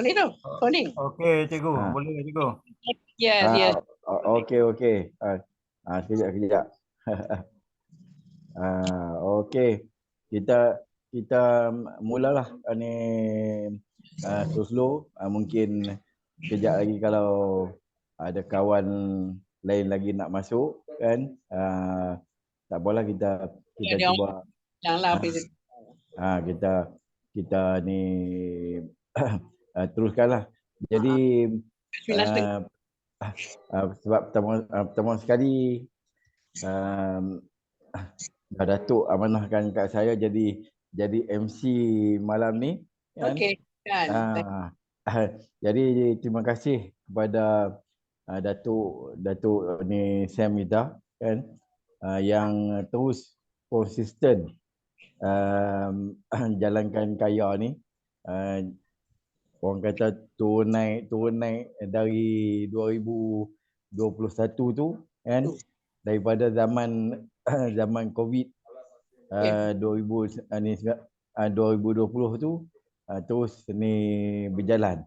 Boleh tu, coding. Okey, cikgu. Boleh cikgu. Yes, yes. Okey. Sekejap. Okey. Kita mulalah ni slow. Mungkin kejap lagi kalau ada kawan lain lagi nak masuk kan. Tak apalah kita cuba. Janganlah Kita ni teruskanlah. Jadi sebab pertama sekali Datuk amanahkan kat saya jadi MC malam ni kan. Okey kan. Jadi terima kasih kepada Datuk ni Sam kita kan, yang terus konsisten jalankan Kaya ni. Orang kata turun naik dari 2021 tu kan, daripada zaman Covid 2020 tu terus ni berjalan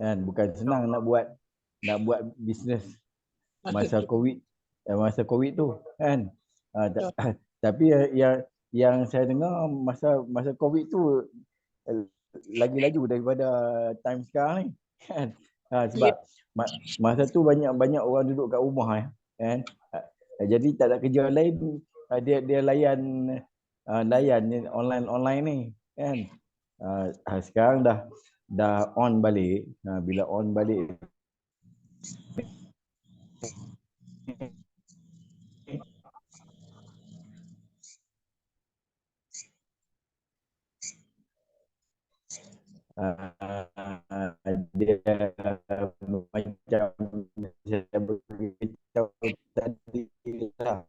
kan. Bukan senang nak buat bisnes masa Covid tu kan. Tapi yang saya dengar masa Covid tu lagi laju daripada time sekarang ni kan. Sebab masa tu banyak orang duduk kat rumah kan. Jadi tak ada kerja lain, dia layan online ni kan. Sekarang dah on balik. Bila on balik dia macam saya beritahu tadi lah,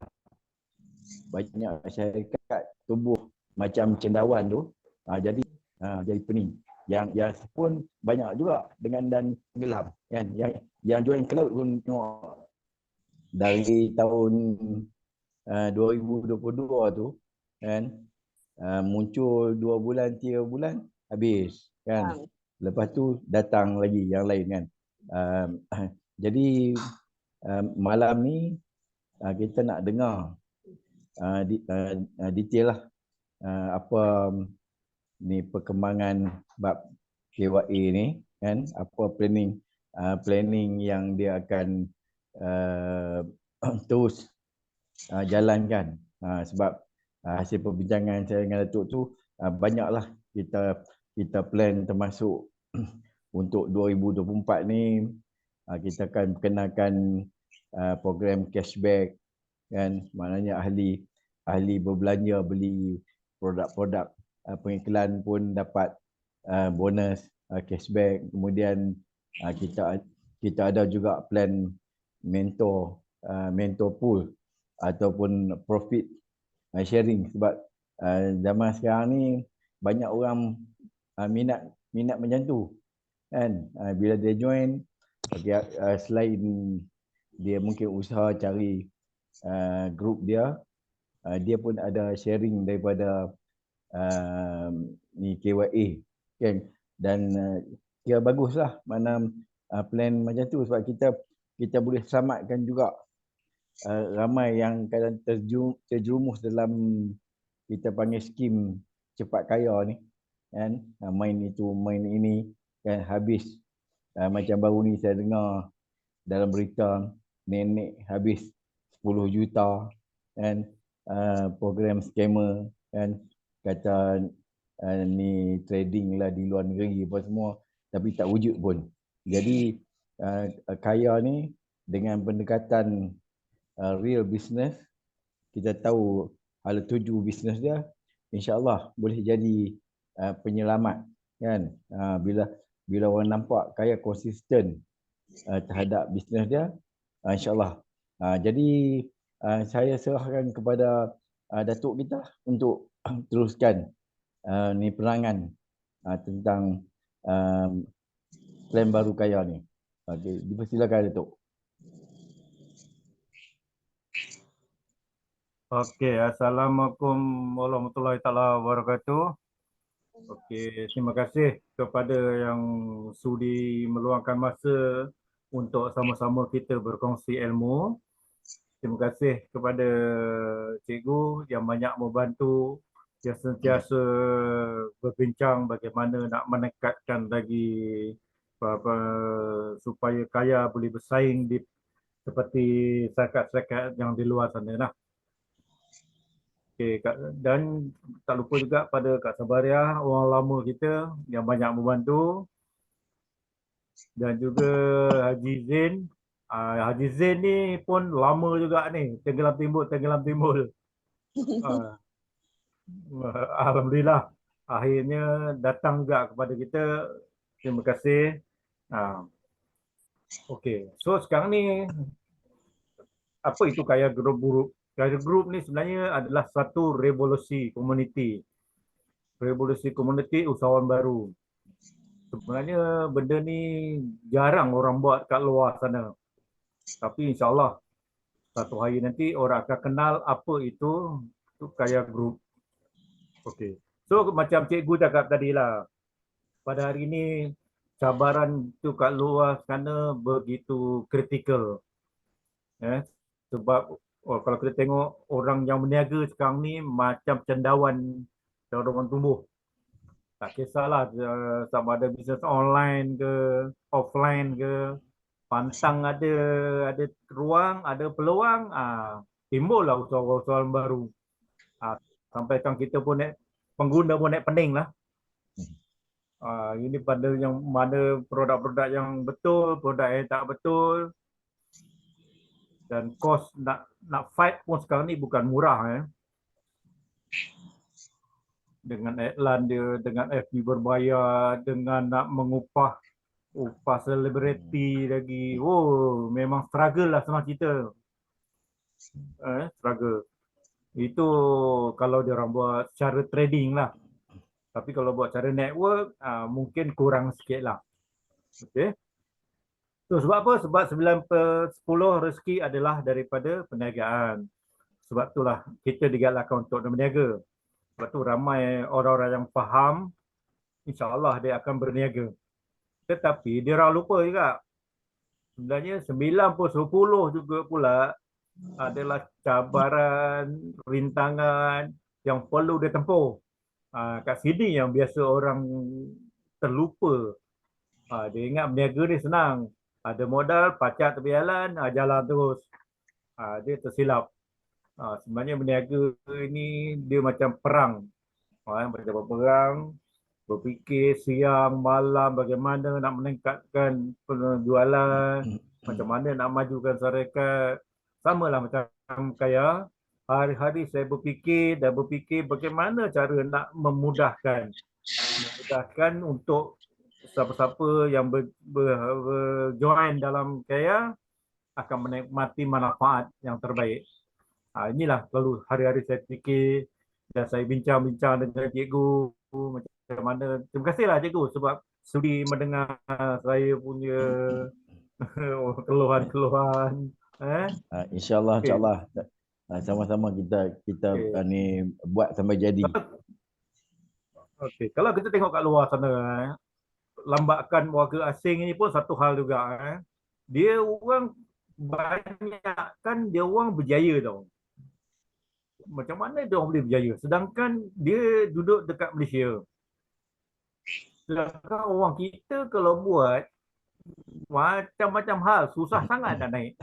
banyak syarikat tumbuh macam cendawan tu, jadi pening. Yang pun banyak juga dengan dan tenggelam kan. Yang join cloud pun tengok dari tahun 2022 tu kan, muncul 2 bulan 3 bulan habis kan. Lepas tu datang lagi yang lain kan. Jadi malam ni kita nak dengar detail lah apa ni perkembangan bab KYA ni kan, apa planning yang dia akan terus jalankan. Sebab hasil perbincangan saya dengan Datuk tu, banyaklah kita plan, termasuk untuk 2024 ni kita akan perkenalkan program cashback kan. Maknanya ahli berbelanja beli produk-produk pengiklan pun dapat bonus cashback. Kemudian kita ada juga plan mentor pool ataupun profit sharing. Sebab zaman sekarang ni banyak orang minat macam tu kan. Bila dia join, selain dia mungkin usaha cari group dia pun ada sharing daripada ni KYA kan. Dan kira baguslah mana plan macam tu, sebab kita boleh selamatkan juga ramai yang kadang terjerumus dalam kita panggil skim cepat kaya ni kan. Main itu main ini kan, habis macam baru ni saya dengar dalam berita, nenek habis 10 juta kan. Program scammer kan, kata ni trading lah di luar negeri apa semua, tapi tak wujud pun. Jadi Kaya ni dengan pendekatan real business, kita tahu hala tuju bisnes dia, insya-Allah boleh jadi penyelamat kan. Bila orang nampak Kaya konsisten terhadap bisnes dia, insya-Allah. Jadi saya serahkan kepada Datuk kita untuk teruskan ni perangan tentang plan baru Kaya ni. Okey, dipersilakan Datuk. Okey, Assalamualaikum warahmatullahi taala wabarakatuh. Okey, terima kasih kepada yang sudi meluangkan masa untuk sama-sama kita berkongsi ilmu. Terima kasih kepada cikgu yang banyak membantu, yang sentiasa berbincang bagaimana nak meningkatkan lagi apa, supaya Kaya boleh bersaing di seperti syarikat-syarikat yang di luar sana lah. Okay, dan tak lupa juga pada Kak Sabariah, orang lama kita yang banyak membantu, dan juga Haji Zain. Haji Zain ni pun lama juga ni, tenggelam timbul. Ah, Alhamdulillah, akhirnya datang juga kepada kita. Terima kasih. Ah, Okey, so sekarang ni apa itu Kaya Group? Kaya Group ni sebenarnya adalah satu revolusi komuniti. Revolusi komuniti usahawan baru. Sebenarnya benda ni jarang orang buat kat luar sana. Tapi insyaAllah satu hari nanti orang akan kenal apa itu Kaya Group. Okey. So macam cikgu cakap tadi lah, pada hari ini cabaran tu kat luar sana begitu kritikal. Sebab kalau kita tengok orang yang berniaga sekarang ni macam cendawan orang tumbuh. Tak kisahlah sama ada bisnes online ke, offline ke, pantang ada ruang, ada peluang, timbullah usahawan baru. Sampai kan kita pun pengguna pun naik pening lah. Ini pada yang mana produk-produk yang betul, produk yang tak betul, dan kos nak fight pun sekarang ni bukan murah. Dengan iklan dia, dengan FB berbayar, dengan nak mengupah selebriti lagi. Oh, memang struggle lah senang cerita. Struggle. Itu kalau dia orang buat cara trading lah. Tapi kalau buat cara network, mungkin kurang sikit lah. Okay. So, sebab apa? Sebab 9/10 rezeki adalah daripada perniagaan. Sebab itulah kita digalakkan untuk berniaga. Sebab tu ramai orang-orang yang faham, insyaAllah dia akan berniaga. Tetapi dia orang lupa juga, sebenarnya 90/10 juga pula adalah cabaran, rintangan yang perlu dia tempuh. Kat sini yang biasa orang terlupa. Dia ingat berniaga ni senang. Ada modal, pacak tepi jalan, jalan terus. Dia tersilap. Sebenarnya berniaga ini dia macam perang. Macam perang, berfikir siang, malam bagaimana nak meningkatkan penjualan, macam mana nak majukan syarikat. Sama lah macam Kaya, hari-hari saya berfikir bagaimana cara nak memudahkan untuk siapa-siapa yang join dalam Kaya akan menikmati manfaat yang terbaik. Inilah lalu hari-hari saya fikir dan saya bincang-bincang dengan cikgu macam mana. Terima kasihlah cikgu sebab sudi mendengar saya punya keluhan-keluhan. InsyaAllah, Okay. insyaAllah. Sama-sama kita Okay. ni buat sampai jadi. Okay. Kalau kita tengok kat luar sana, lambakan warga asing ini pun satu hal juga. Dia orang banyak kan dia orang berjaya tau. Macam mana dia orang boleh berjaya? Sedangkan dia duduk dekat Malaysia. Sedangkan orang kita kalau buat macam-macam hal, susah sangat nak naik.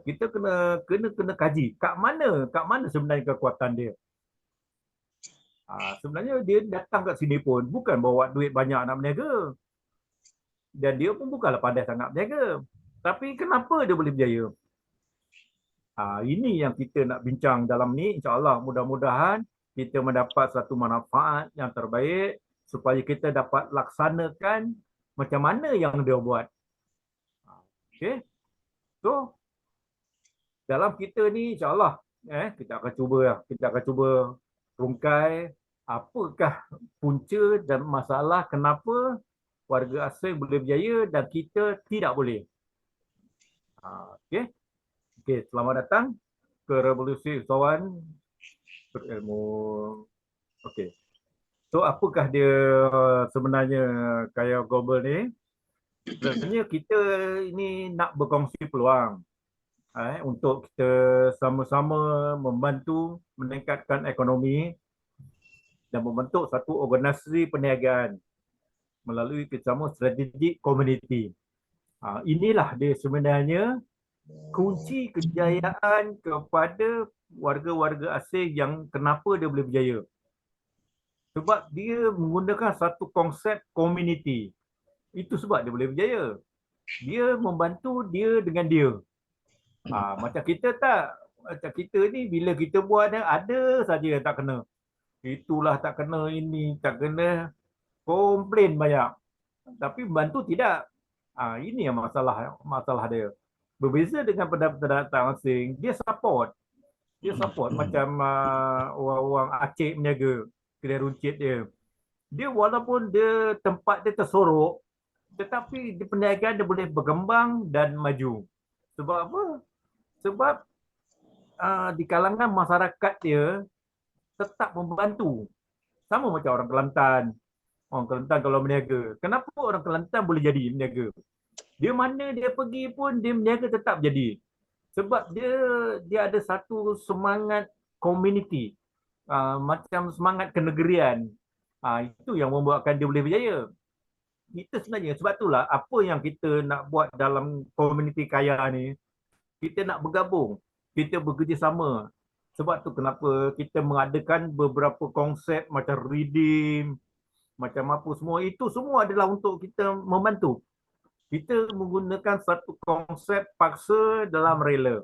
Kita kena kaji kat mana sebenarnya kekuatan dia. Sebenarnya dia datang kat sini pun bukan bawa duit banyak nak berniaga. Dan dia pun bukanlah pandai sangat berniaga. Tapi kenapa dia boleh berjaya? Ini yang kita nak bincang dalam ni. InsyaAllah mudah-mudahan kita mendapat satu manfaat yang terbaik supaya kita dapat laksanakan macam mana yang dia buat. Okay. So, dalam kita ni insyaAllah kita akan cuba rungkai apakah punca dan masalah kenapa warga asing boleh berjaya dan kita tidak boleh. Okay. Okay, selamat datang ke Revolusi Usahawan Berilmu. Okey. So apakah dia sebenarnya Kaya Global ni? Sebenarnya kita ini nak berkongsi peluang untuk kita sama-sama membantu meningkatkan ekonomi dan membentuk satu organisasi perniagaan melalui kerjasama strategik komuniti. Inilah dia sebenarnya kunci kejayaan kepada warga-warga asing yang kenapa dia boleh berjaya. Sebab dia menggunakan satu konsep komuniti. Itu sebab dia boleh berjaya. Dia membantu dia dengan dia. Macam kita tak. Macam kita ni bila kita buat ada saja yang tak kena. Itulah tak kena, ini tak kena. Komplain banyak. Tapi membantu tidak. Ini yang masalah dia. Berbeza dengan pendatang asing, dia support. Dia support macam orang-orang Aceh berniaga. Kedai runcit dia. Dia walaupun dia tempat dia tersorok, tetapi di perniagaan dia boleh berkembang dan maju. Sebab apa? Sebab di kalangan masyarakat dia tetap membantu. Sama macam orang Kelantan. Orang Kelantan kalau berniaga. Kenapa orang Kelantan boleh jadi berniaga? Dia mana dia pergi pun dia berniaga tetap jadi. Sebab dia ada satu semangat komuniti. Macam semangat kenegerian. Itu yang membuatkan dia boleh berjaya. Kita sebenarnya sebab itulah apa yang kita nak buat dalam komuniti Kaya ni, kita nak bergabung, kita bekerjasama. Sebab tu kenapa kita mengadakan beberapa konsep macam redeem, macam apa semua, itu semua adalah untuk kita membantu. Kita menggunakan satu konsep paksa dalam rela.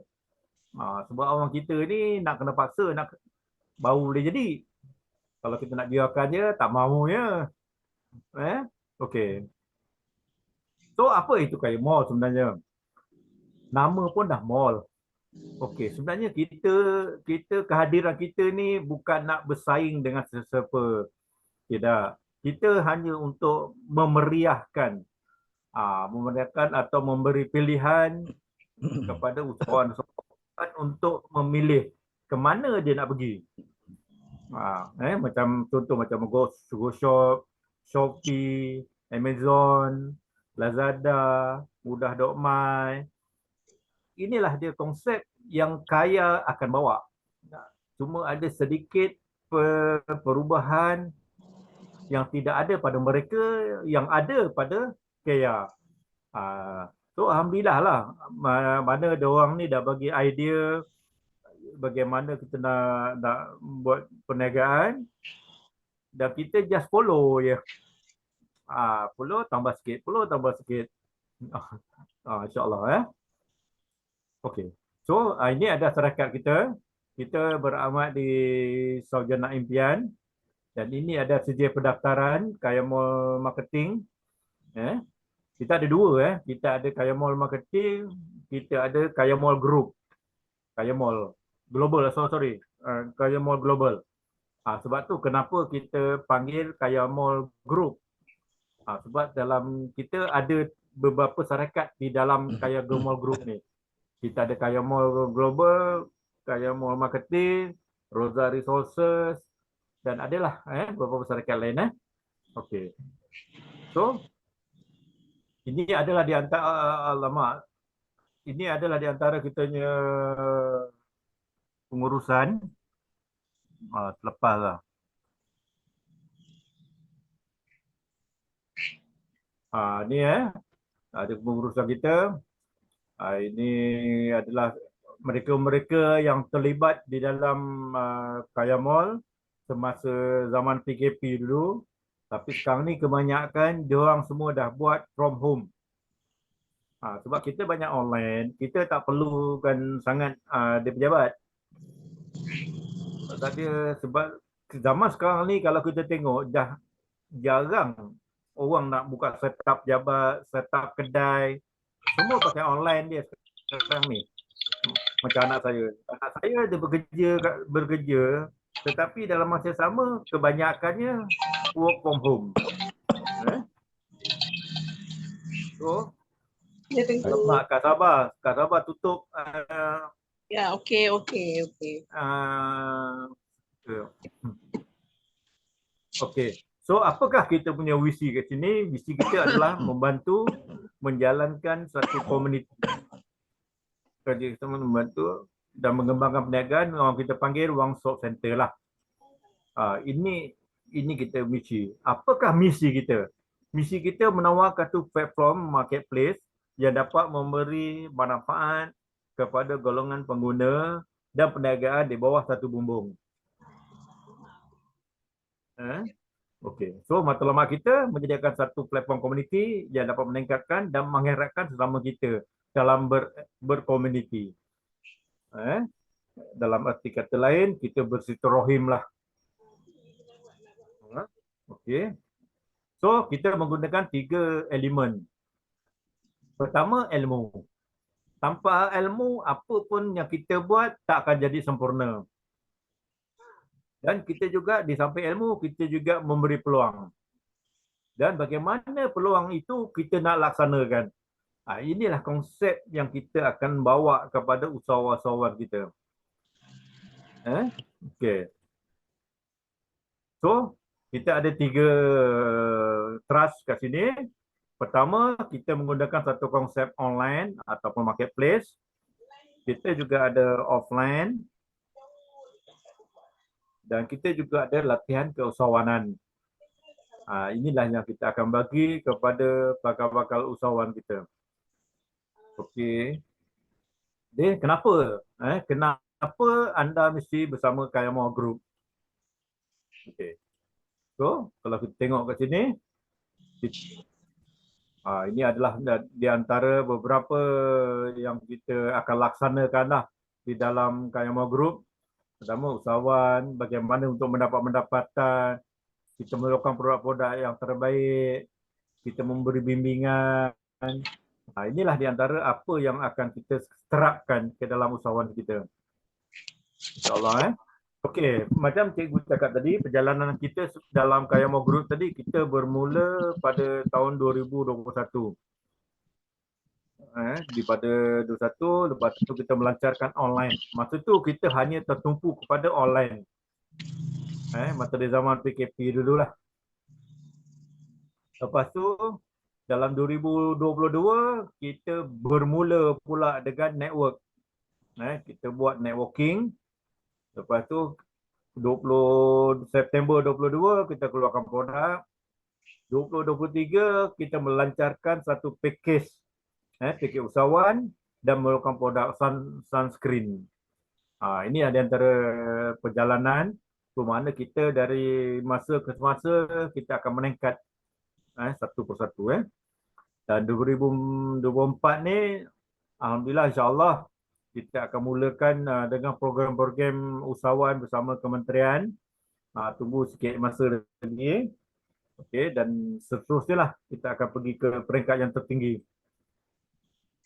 Sebab orang kita ni nak kena paksa, nak baru boleh jadi. Kalau kita nak biarkan je, tak mahu ya. Okey. So apa itu Kaya Mall sebenarnya? Nama pun dah mall. Okey, sebenarnya kita kehadiran kita ni bukan nak bersaing dengan sesiapa. Tidak. Kita hanya untuk memeriahkan atau memberi pilihan kepada usahawan untuk memilih ke mana dia nak pergi. Macam contoh macam Go Shop, Shopee, Amazon, Lazada, Mudah.my. Inilah dia konsep yang Kaya akan bawa. Cuma ada sedikit perubahan yang tidak ada pada mereka, yang ada pada Kaya. So alhamdulillah lah, mana ada orang ni dah bagi idea bagaimana kita nak buat perniagaan, dan kita just follow je. Follow tambah sikit, follow tambah sikit. InsyaAllah ya. Okey. So ini ada syarikat kita. Kita beramat di Sarjana Impian. Dan ini ada sedia pendaftaran Kaya Mall Marketing. Kita ada dua. Kita ada Kaya Mall Marketing. Kita ada Kaya Mall Group. Kaya Mall Global. Sorry. Kaya Mall Global. Sebab tu kenapa kita panggil Kaya Mall Group. Sebab dalam kita ada beberapa syarikat di dalam Kaya Mall Group ni. Kita ada Kaya Mall Global, Kaya Mall Marketing, Rosa Resources, dan adalah beberapa syarikat lain. Okey. So, ini adalah di antara ini adalah di antara kitanya pengurusan. Terlepas lah. Ni ada pengurusan kita. Ini adalah mereka-mereka yang terlibat di dalam Kaya Mall semasa zaman PKP dulu. Tapi sekarang ni kebanyakan diorang semua dah buat from home. Sebab kita banyak online, kita tak perlukan sangat dia pejabat. Sebab zaman sekarang ni kalau kita tengok dah jarang orang nak buka setup jabat, setup kedai. Semua pakai online dia sekarang ni. Macam anak saya. Anak saya dia bekerja tetapi dalam masa sama kebanyakannya work from home. So, alamak, Kak Sabah tutup. Ya, okey. Okey. So apakah kita punya visi kat sini? Visi kita adalah membantu menjalankan satu komuniti. Kerja kita membantu dan mengembangkan perniagaan, orang kita panggil one stop center lah. Ini kita misi. Apakah misi kita? Misi kita menawarkan satu platform marketplace yang dapat memberi manfaat kepada golongan pengguna dan perniagaan di bawah satu bumbung. Okey. So matlamat kita menyediakan satu platform komuniti yang dapat meningkatkan dan menggerakkan sesama kita dalam berkomuniti. Dalam arti kata lain, kita bersilaturahim lah. Okey. So kita menggunakan 3 elemen. Pertama, ilmu. Tanpa ilmu, apa pun yang kita buat tak akan jadi sempurna. Dan kita juga di samping ilmu, kita juga memberi peluang. Dan bagaimana peluang itu kita nak laksanakan. Inilah konsep yang kita akan bawa kepada usahawan-usahawan kita. Okey. So, kita ada 3 trust kat sini. Pertama, kita menggunakan satu konsep online ataupun marketplace. Kita juga ada offline. Dan kita juga ada latihan keusahawanan. Inilah yang kita akan bagi kepada bakal-bakal usahawan kita. Okey. Jadi kenapa? Kenapa anda mesti bersama Kayama Group? Okey. So, kalau kita tengok kat sini, ini adalah di antara beberapa yang kita akan laksanakan lah di dalam Kayama Group. Pertama, usahawan, bagaimana untuk mendapat pendapatan, kita melakukan produk-produk yang terbaik, kita memberi bimbingan. Inilah di antara apa yang akan kita terapkan ke dalam usahawan kita. InsyaAllah. Okey, macam cikgu cakap tadi, perjalanan kita dalam Kayama Group tadi, kita bermula pada tahun 2021. Daripada 21, lepas tu kita melancarkan online. Masa tu kita hanya tertumpu kepada online. Masa di zaman PKP dululah. Lepas tu dalam 2022 kita bermula pula dengan network. Kita buat networking. Lepas tu 20 September 22 kita keluarkan produk. 2023 kita melancarkan satu package package usahawan dan melakukan produk sunscreen. Ini ada antara perjalanan bermakna kita dari masa ke masa kita akan meningkat satu persatu. Dan 2024 ni alhamdulillah insya-Allah kita akan mulakan dengan program-program usahawan bersama kementerian. Tunggu sikit masa lagi. Okey, dan seterusnya lah kita akan pergi ke peringkat yang tertinggi.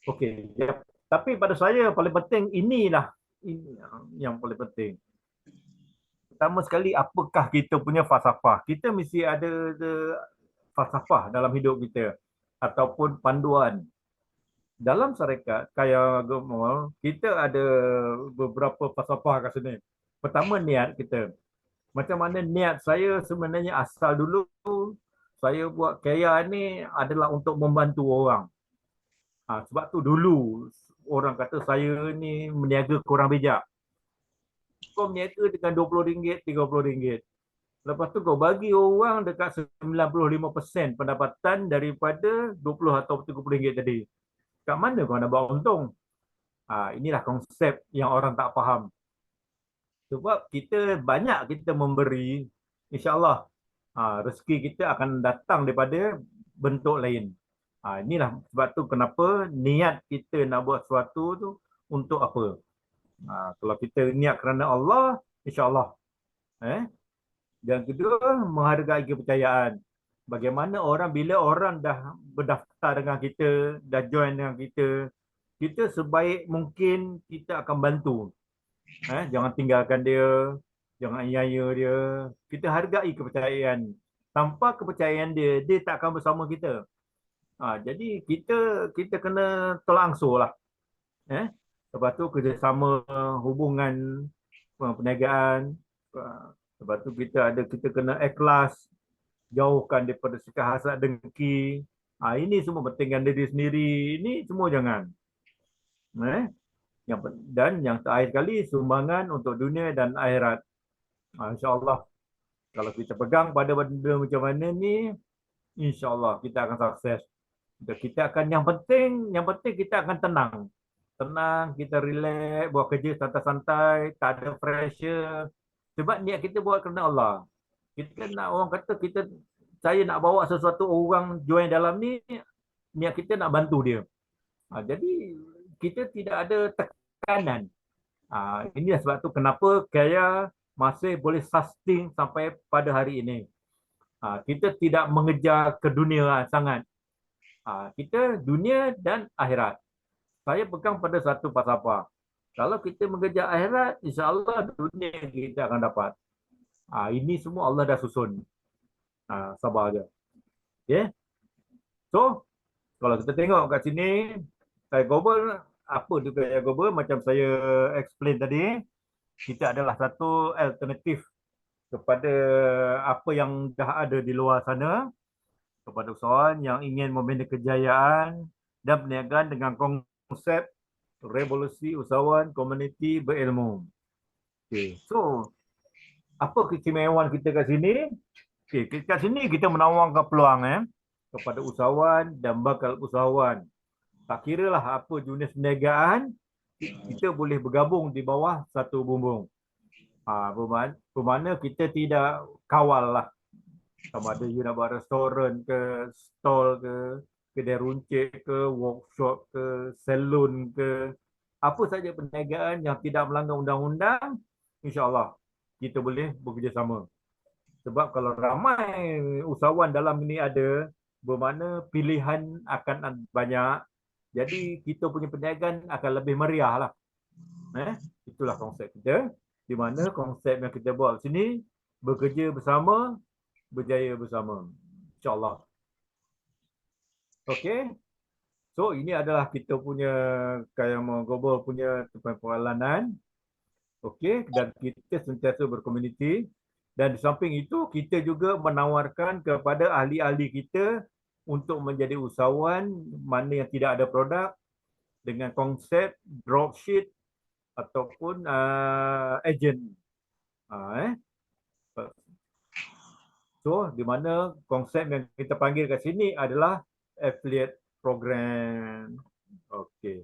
Okey, ya. Tapi pada saya yang paling penting ini yang paling penting. Pertama sekali, apakah kita punya falsafah? Kita mesti ada falsafah dalam hidup kita ataupun panduan. Dalam syarikat Kaya Mall, kita ada beberapa falsafah kat sini. Pertama, niat kita. Macam mana niat saya sebenarnya asal dulu saya buat Kaya ni adalah untuk membantu orang. Sebab tu dulu orang kata saya ni meniaga kurang bijak. Kau meniaga dengan RM20, RM30. Lepas tu kau bagi orang dekat 95% pendapatan daripada RM20 atau RM30 tadi. Kat mana kau nak buat untung? Inilah konsep yang orang tak faham. Sebab kita banyak kita memberi, insya-Allah rezeki kita akan datang daripada bentuk lain. Inilah sebab tu kenapa niat kita nak buat sesuatu tu untuk apa. Kalau kita niat kerana Allah, insya-Allah. Yang kedua, menghargai kepercayaan. Bagaimana bila orang dah berdaftar dengan kita, dah join dengan kita, kita sebaik mungkin kita akan bantu. Jangan tinggalkan dia, jangan iaya dia. Kita hargai kepercayaan. Tanpa kepercayaan dia tak akan bersama kita. Jadi kita kena tolak ansur lah. Lepas tu kerjasama hubungan perniagaan. Lepas tu kita kena ikhlas, jauhkan daripada sikap hasad dengki. Ini semua pentingkan diri sendiri. Ini semua jangan. Dan yang terakhir sekali, sumbangan untuk dunia dan akhirat. InsyaAllah, kalau kita pegang pada benda macam mana ni, InsyaAllah kita akan sukses. Kita akan, yang penting kita akan tenang. Tenang, kita relax, buat kerja santai-santai, tak ada pressure. Sebab niat kita buat kerana Allah. Kita nak, orang kata saya nak bawa sesuatu orang join dalam ni, niat kita nak bantu dia. Jadi kita tidak ada tekanan. Ini sebab tu kenapa Kaya masih boleh sustain sampai pada hari ini. Kita tidak mengejar keduniaan sangat. Kita dunia dan akhirat. Saya pegang pada satu falsafah. Kalau kita mengejar akhirat, insya-Allah dunia kita akan dapat. Ini semua Allah dah susun. Sabar aja. Okay. So, kalau kita tengok kat sini, Kaya Global, apa tu Kaya Global? Macam saya explain tadi, kita adalah satu alternatif kepada apa yang dah ada di luar sana, kepada usahawan yang ingin membina kejayaan dan perniagaan dengan konsep revolusi usahawan komuniti berilmu. Okay. So, apa keistimewaan kita kat sini? Okay, kat sini kita menawarkan peluang kepada usahawan dan bakal usahawan. Tak kira lah apa jenis perniagaan, kita boleh bergabung di bawah satu bumbung. Bermakna kita tidak kawal lah. Sama ada you nak buat restoran ke, stall ke, kedai runcit ke, workshop ke, salon ke, apa saja perniagaan yang tidak melanggar undang-undang, insya-Allah kita boleh bekerjasama. Sebab kalau ramai usahawan dalam ini ada, bermakna pilihan akan banyak. Jadi kita punya perniagaan akan lebih meriah lah. Itulah konsep kita. Di mana konsep yang kita buat sini, bekerja bersama, berjaya bersama. InsyaAllah. Okey. So ini adalah kita punya Kaya Global punya perjalanan. Okey, dan kita sentiasa berkomuniti. Dan di samping itu, kita juga menawarkan kepada ahli-ahli kita untuk menjadi usahawan mana yang tidak ada produk dengan konsep dropship ataupun agent. So, di mana konsep yang kita panggil kat sini adalah affiliate program. Okey.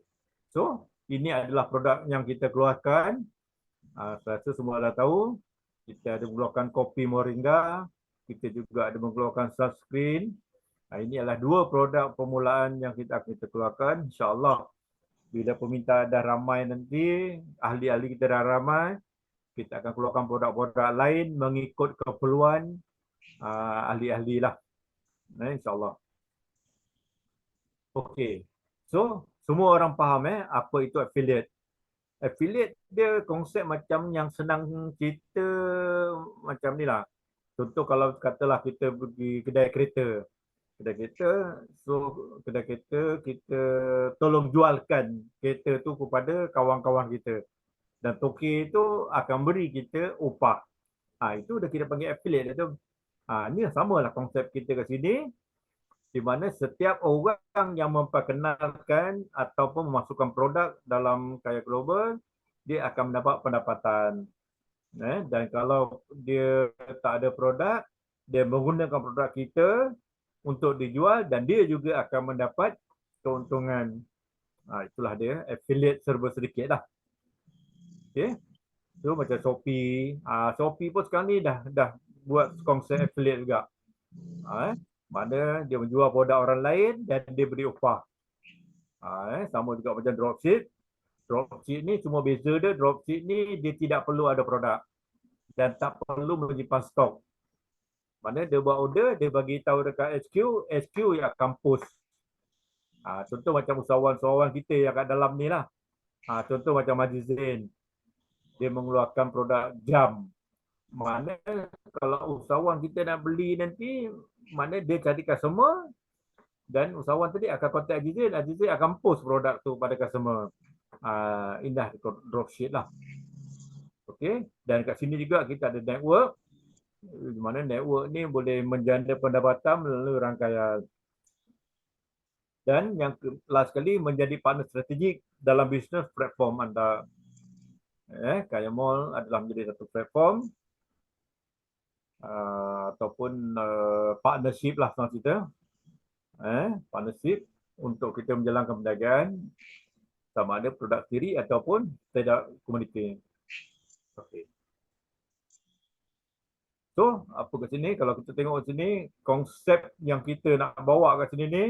So, ini adalah produk yang kita keluarkan. Saya rasa semua dah tahu. Kita ada mengeluarkan kopi moringa. Kita juga ada mengeluarkan sunscreen. Ini adalah dua produk permulaan yang kita keluarkan. InsyaAllah bila permintaan dah ramai nanti, ahli-ahli kita dah ramai, kita akan keluarkan produk-produk lain mengikut keperluan ahli-ahli lah. InsyaAllah. Okey. So, semua orang faham apa itu affiliate. Affiliate dia konsep macam yang senang cerita macam ni lah. Contoh kalau katalah kita pergi kedai kereta. So kedai kereta kita tolong jualkan kereta tu kepada kawan-kawan kita. Dan toke itu akan beri kita upah. Itu dah kita panggil affiliate tu. Ni samalah konsep kita kat sini. Di mana setiap orang yang memperkenalkan ataupun memasukkan produk dalam Kaya Global, dia akan mendapat pendapatan. Dan kalau dia tak ada produk, dia menggunakan produk kita untuk dijual dan dia juga akan mendapat keuntungan. Itulah dia, affiliate serba sedikit lah. Okay. So macam Shopee. Shopee pun sekarang ni dah buat konsep affiliate juga. Mana dia menjual produk orang lain dan dia beri upah. Sama juga macam dropship. Dropship ni cuma beza dia, dropship ni dia tidak perlu ada produk dan tak perlu menyimpan stok. Mana dia buat order, dia bagi tahu dekat HQ yang akan post. Contoh macam usahawan-usahawan kita yang kat dalam ni lah. Contoh macam Haji Zain. Dia mengeluarkan produk jam. Mana kalau usahawan kita nak beli nanti, mana dia cari customer dan usahawan tadi akan kontak Haji Zain akan post produk tu pada customer. Indah dropship lah. Okey, dan kat sini juga kita ada network. Di mana network ni boleh menjana pendapatan melalui rangkaian. Dan yang last sekali, menjadi partner strategik dalam bisnes platform anda. Kaya Mall adalah menjadi satu platform ataupun partnership lah senang cerita. Partnership untuk kita menjalankan perniagaan sama ada produk sendiri ataupun tidak komuniti. Okay. So, apa kat sini? Kalau kita tengok kat sini, konsep yang kita nak bawa kat sini ni,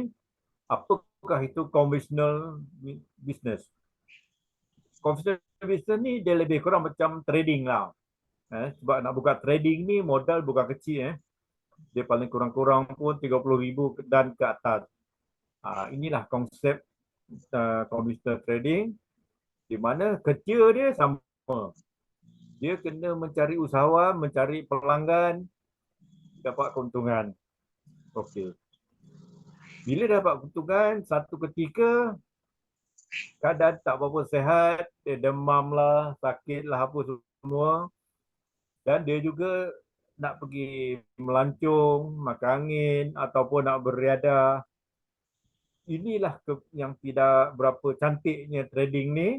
apakah itu conventional business? Conventional business ni dia lebih kurang macam trading lah. Sebab nak buka trading ni modal bukan kecil. Dia paling kurang-kurang pun 30,000 dan ke atas. Inilah konsep conventional trading, di mana kerja dia sama. Dia kena mencari usahawan, mencari pelanggan, dapat keuntungan. Okey. Bila dapat keuntungan, satu ketika keadaan tak berapa sihat, dia demam lah, sakit lah apa semua. Dan dia juga nak pergi melancong, makan angin ataupun nak beriadah. Inilah yang tidak berapa cantiknya trading ni.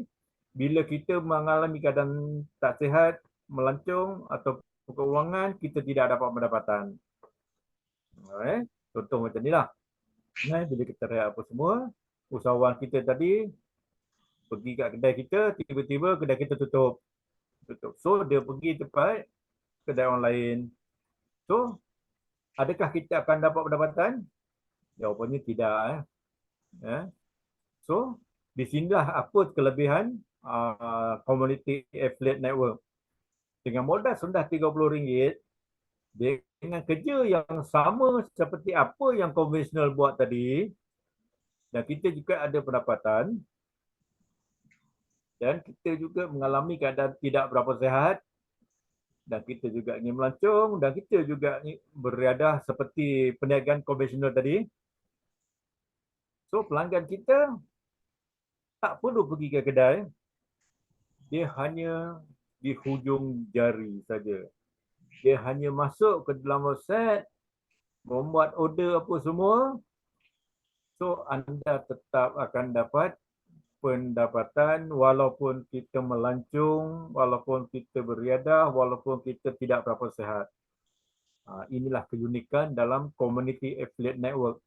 Bila kita mengalami keadaan tak sihat, melancong atau keuangan, kita tidak dapat pendapatan. Contoh macam ni lah. Bila kita rehat apa semua, usahawan kita tadi pergi kat kedai kita, tiba-tiba kedai kita tutup. So, dia pergi tempat kedai orang lain. So, adakah kita akan dapat pendapatan? Jawapannya tidak. So, di sinilah apa kelebihan Community Affiliate Network. Dengan modal rendah RM30, dengan kerja yang sama seperti apa yang konvensional buat tadi, dan kita juga ada pendapatan, dan kita juga mengalami keadaan tidak berapa sihat, dan kita juga ingin melancong, dan kita juga beriadah seperti perniagaan konvensional tadi. So, pelanggan kita tak perlu pergi ke kedai. Dia hanya di hujung jari saja. Dia hanya masuk ke dalam website, membuat order apa semua. So, anda tetap akan dapat pendapatan walaupun kita melancong, walaupun kita beriadah, walaupun kita tidak berapa sihat. Inilah keunikan dalam Community Affiliate Network.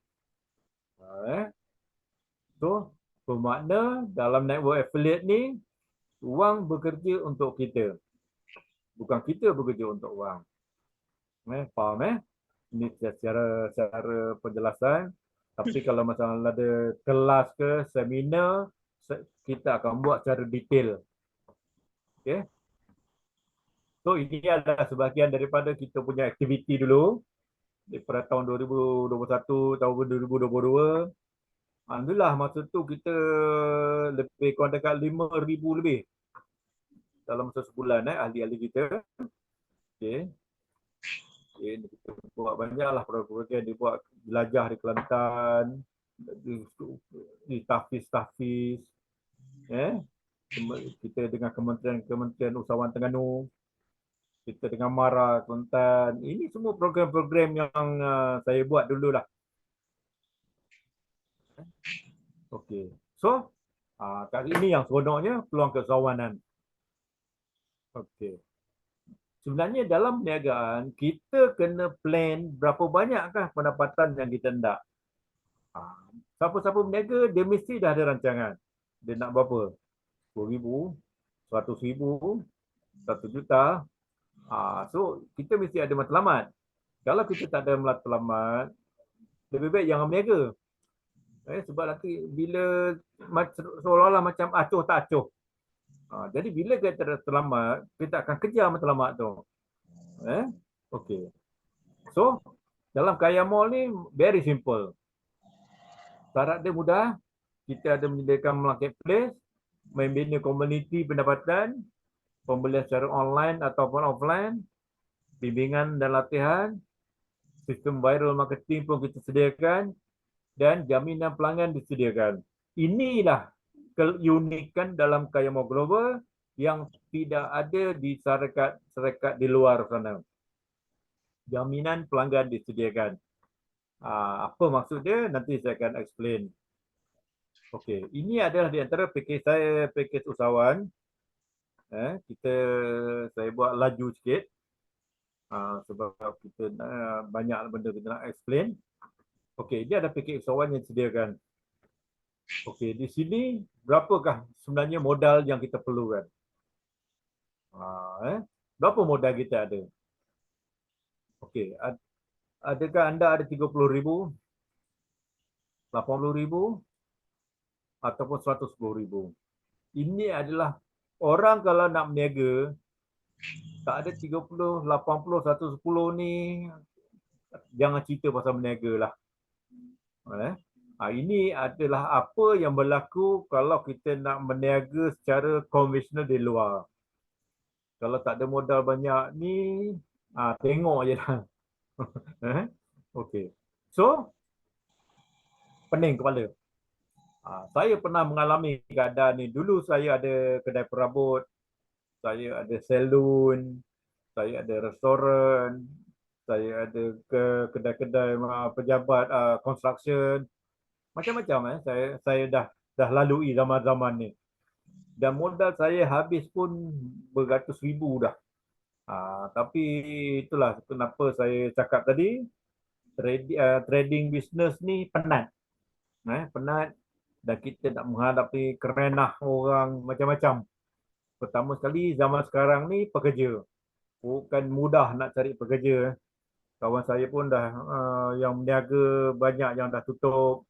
So, bermakna dalam network affiliate ni, wang bekerja untuk kita. Bukan kita bekerja untuk wang. Faham? Ini secara penjelasan. Tapi kalau masalah ada kelas ke seminar, kita akan buat secara detail. Okay. So, ini adalah sebahagian daripada kita punya aktiviti dulu. Daripada tahun 2021, tahun 2022. Alhamdulillah masa tu kita lebih kurang dekat 5,000 lebih dalam masa sebulan ahli-ahli kita. Okey. Kita buat banyaklah program yang dibuat, belajar di Kelantan, di Tahfiz. Kita dengan Kementerian Usahawan Terengganu, kita dengan MARA Kelantan. Ini semua program-program yang saya buat dululah. Okey. So, kali ini yang seronoknya peluang keusahawanan. Okey. Sebenarnya dalam perniagaan, kita kena plan berapa banyakkah pendapatan yang kita nak. Siapa-siapa berniaga, dia mesti dah ada rancangan. Dia nak berapa? 10,000, 100,000, 1 juta. So, kita mesti ada matlamat. Kalau kita tak ada matlamat, lebih baik jangan berniaga. Sebab nanti bila seolah-olah macam acuh tak acuh. Jadi bila kita terlambat, kita akan kejar matlamat tu. Okey. So, dalam Kaya Mall ni very simple. Syarat dia mudah. Kita ada menyediakan marketplace, membina komuniti pendapatan, pembelian secara online ataupun offline, bimbingan dan latihan, sistem viral marketing pun kita sediakan, dan jaminan pelanggan disediakan. Inilah keunikan dalam Kaya Mall Global yang tidak ada di syarikat di luar sana. Jaminan pelanggan disediakan. Apa maksud dia? Nanti saya akan explain. Okey, ini adalah di antara pakej saya, pakej usahawan. Saya buat laju sikit sebab kita banyak benda kita nak explain. Okey, dia ada pakej usahawan yang disediakan. Okey, di sini berapakah sebenarnya modal yang kita perlukan? Berapa modal kita ada? Okey, adakah anda ada 30,000, 80,000 ataupun 110,000? Ini adalah orang kalau nak berniaga tak ada 30, 80, 110 ni, jangan cerita pasal berniaga lah. Ini adalah apa yang berlaku kalau kita nak berniaga secara konvensional di luar. Kalau tak ada modal banyak ni, tengok je lah. Okey. So, pening kepala. Saya pernah mengalami keadaan ni. Dulu saya ada kedai perabot, saya ada salon, saya ada restoran, saya ada kedai-kedai pejabat construction, macam-macam. Saya dah lalui zaman-zaman ni. Dan modal saya habis pun beratus ribu dah. Tapi itulah kenapa saya cakap tadi, trading business ni penat. Penat dan kita nak menghadapi kerenah orang macam-macam. Pertama sekali zaman sekarang ni pekerja. Bukan mudah nak cari pekerja. Kawan saya pun dah yang berniaga banyak yang dah tutup.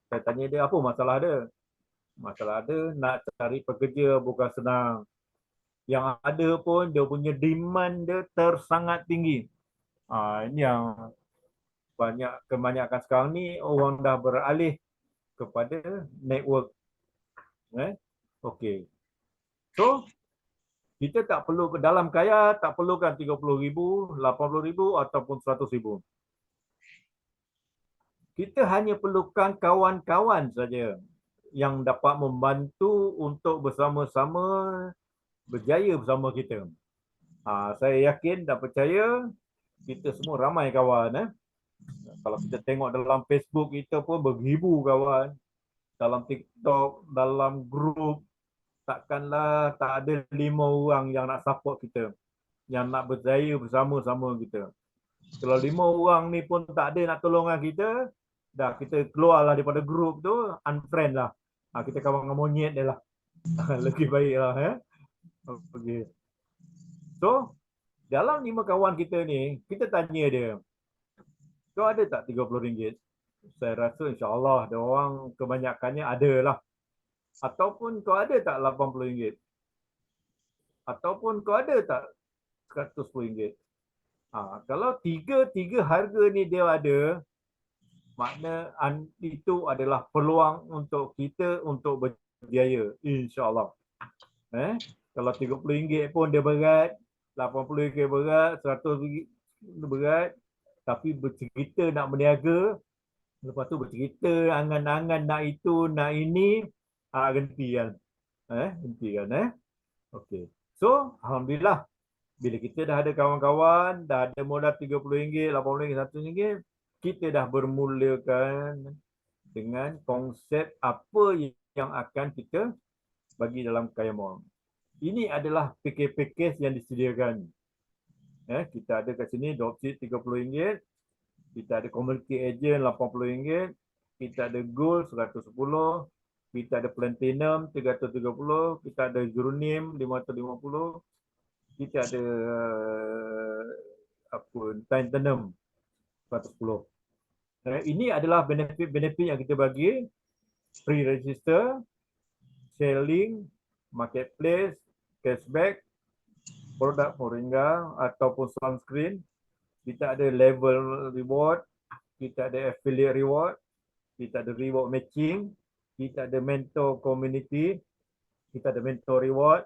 Saya tanya dia apa masalah dia. Masalah dia nak cari pekerja bukan senang. Yang ada pun dia punya demand dia tersangat tinggi. Ini yang kebanyakan sekarang ni orang dah beralih kepada network. Okey. So, kita tak perlu ke dalam kaya, tak perlukan 30,000, 80,000 ataupun 100,000. Kita hanya perlukan kawan-kawan saja yang dapat membantu untuk bersama-sama berjaya bersama kita. Saya yakin dan percaya kita semua ramai kawan. Kalau kita tengok dalam Facebook kita pun beribu kawan. Dalam TikTok, dalam grup, takkanlah tak ada 5 orang yang nak support kita, yang nak berjaya bersama-sama kita. Kalau 5 orang ni pun tak ada nak tolongan kita, dah kita keluarlah daripada grup tu, unfriend lah. Kita kawan dengan monyet dia lah. Lebih baik lah. Okay. So, dalam 5 kawan kita ni, kita tanya dia, kau ada tak RM30? Saya rasa insyaAllah dia orang kebanyakannya ada lah. Ataupun kau ada tak RM80? Ataupun kau ada tak RM110? Kalau tiga harga ni dia ada, makna itu adalah peluang untuk kita untuk berjaya, insyaAllah. Kalau RM30 pun dia berat, RM80 berat, RM100 berat, tapi bercerita nak berniaga, lepas tu bercerita angan-angan nak itu, nak ini, henti kan. Okey. So, alhamdulillah bila kita dah ada kawan-kawan, dah ada modal RM30, RM80, RM100, kita dah bermulakan dengan konsep apa yang akan kita bagi dalam Kaya Mall. Ini adalah pakej-pakej yang disediakan. Kita ada kat sini dropship RM30, kita ada community agent RM80, kita ada gold RM110, kita ada platinum RM330, kita ada Zurunim RM550, kita ada titanium RM110. Ini adalah benefit-benefit yang kita bagi: free register, selling, marketplace, cashback, produk Moringa ataupun sunscreen. Kita ada level reward, kita ada affiliate reward, kita ada reward matching, kita ada mentor community, kita ada mentor reward,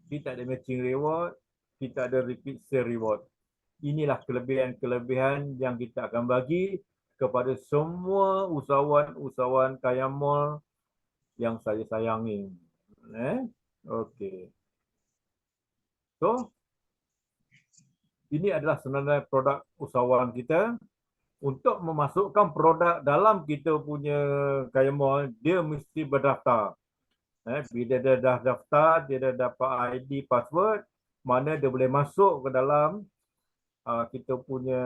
kita ada matching reward, kita ada repeat sale reward. Inilah kelebihan-kelebihan yang kita akan bagi kepada semua usahawan-usahawan Kaya Mall yang saya sayangi. Okey. So, ini adalah sebenarnya produk usahawan kita. Untuk memasukkan produk dalam kita punya kaya mall, dia mesti berdaftar. Bila dia dah daftar, dia dah dapat ID, password, mana dia boleh masuk ke dalam kita punya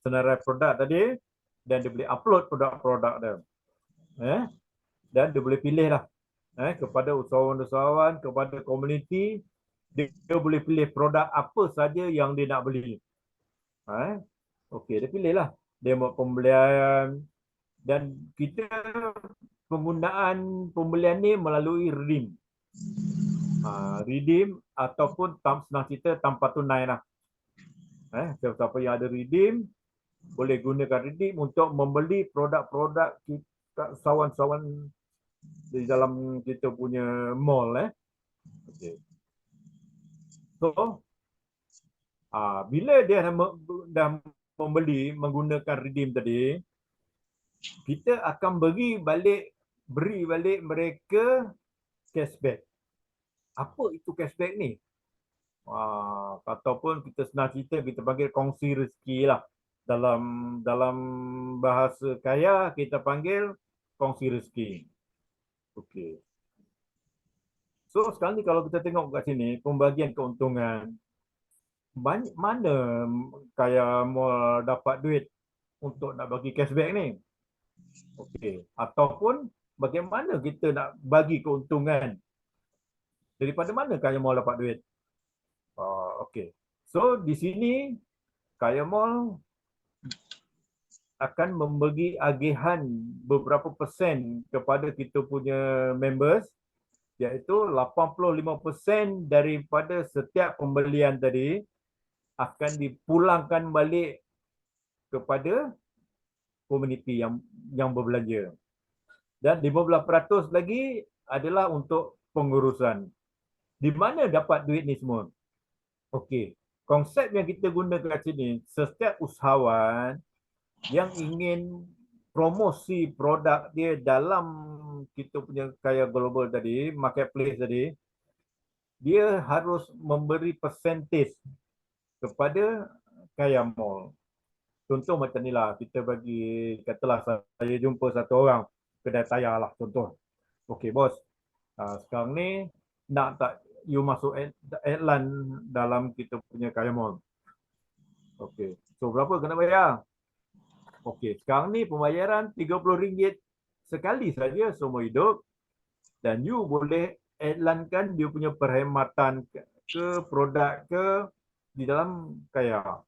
senarai produk tadi, dan dia boleh upload produk-produk dia. Dan dia boleh pilih lah kepada usahawan-usahawan, kepada komuniti, dia boleh pilih produk apa saja yang dia nak beli. Okey, dia pilih lah. Dia buat pembelian, dan kita penggunaan pembelian ni melalui redeem. Redeem ataupun senang cerita tanpa tunai lah. Siapa yang ada redeem, boleh gunakan redeem untuk membeli produk-produk kita, usahawan-usahawan di dalam kita punya mall. Okay. So, bila dia dah membeli menggunakan redeem tadi, kita akan beri balik mereka cashback. Apa itu cashback ni? Ataupun kita senang cerita kita panggil kongsi rezeki lah. Dalam bahasa kaya kita panggil kongsi rezeki. Okey. So sekarang ni kalau kita tengok kat sini pembagian keuntungan, mana kaya mall dapat duit untuk nak bagi cashback ni? Okey. Ataupun bagaimana kita nak bagi keuntungan? Daripada mana kaya mall dapat duit? Okey. So di sini kaya mall akan memberi agihan beberapa persen kepada kita punya members, iaitu 85% daripada setiap pembelian tadi akan dipulangkan balik kepada komuniti yang berbelanja. Dan 15% lagi adalah untuk pengurusan. Di mana dapat duit ni semua? Okey, konsep yang kita guna kat sini, setiap usahawan yang ingin promosi produk dia dalam kita punya kaya global tadi, marketplace tadi, dia harus memberi percentage kepada kaya mall. Contoh macam ni lah, kita bagi, katalah saya jumpa satu orang, kedai tayar lah contoh. Okey bos, sekarang ni nak tak you masuk iklan dalam kita punya kaya mall? Okey, so berapa kena bayar? Okey, sekarang ni pembayaran RM30 sekali saja seumur hidup, dan you boleh iklankan dia punya perkhidmatan ke produk ke di dalam kaya.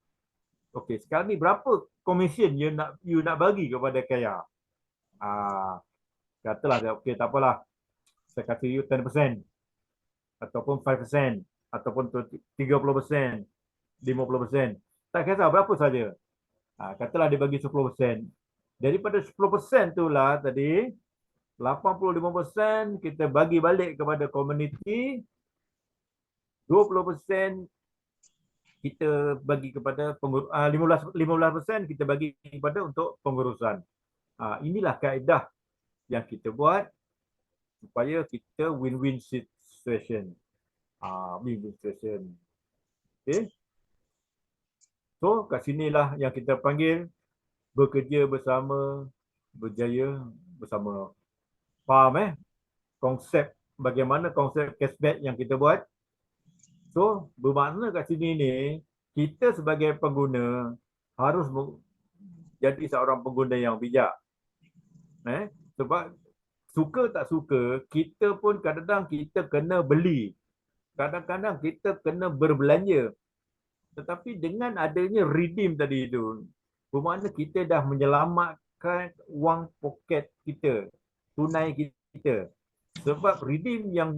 Okey, sekarang ni berapa komisen you nak bagi kepada kaya? Katalah okey tak apalah, saya kata you 10% ataupun 5% ataupun 30%, 50%. Tak kisah berapa saja. Katalah dia bagi 10%. Daripada 10% itulah tadi, 85% kita bagi balik kepada komuniti, 20% kita bagi kepada 15% kita bagi kepada untuk pengurusan. Inilah kaedah yang kita buat supaya kita win-win situation. Win-win situation. Okay. So, kat sinilah yang kita panggil bekerja bersama, berjaya bersama. Faham konsep, bagaimana konsep cashback yang kita buat? So, bermakna kat sini ni, kita sebagai pengguna harus jadi seorang pengguna yang bijak. Sebab suka tak suka, kita pun kadang-kadang kita kena beli. Kadang-kadang kita kena berbelanja. Tetapi dengan adanya redeem tadi itu, bermakna kita dah menyelamatkan wang poket kita, tunai kita. Sebab redeem yang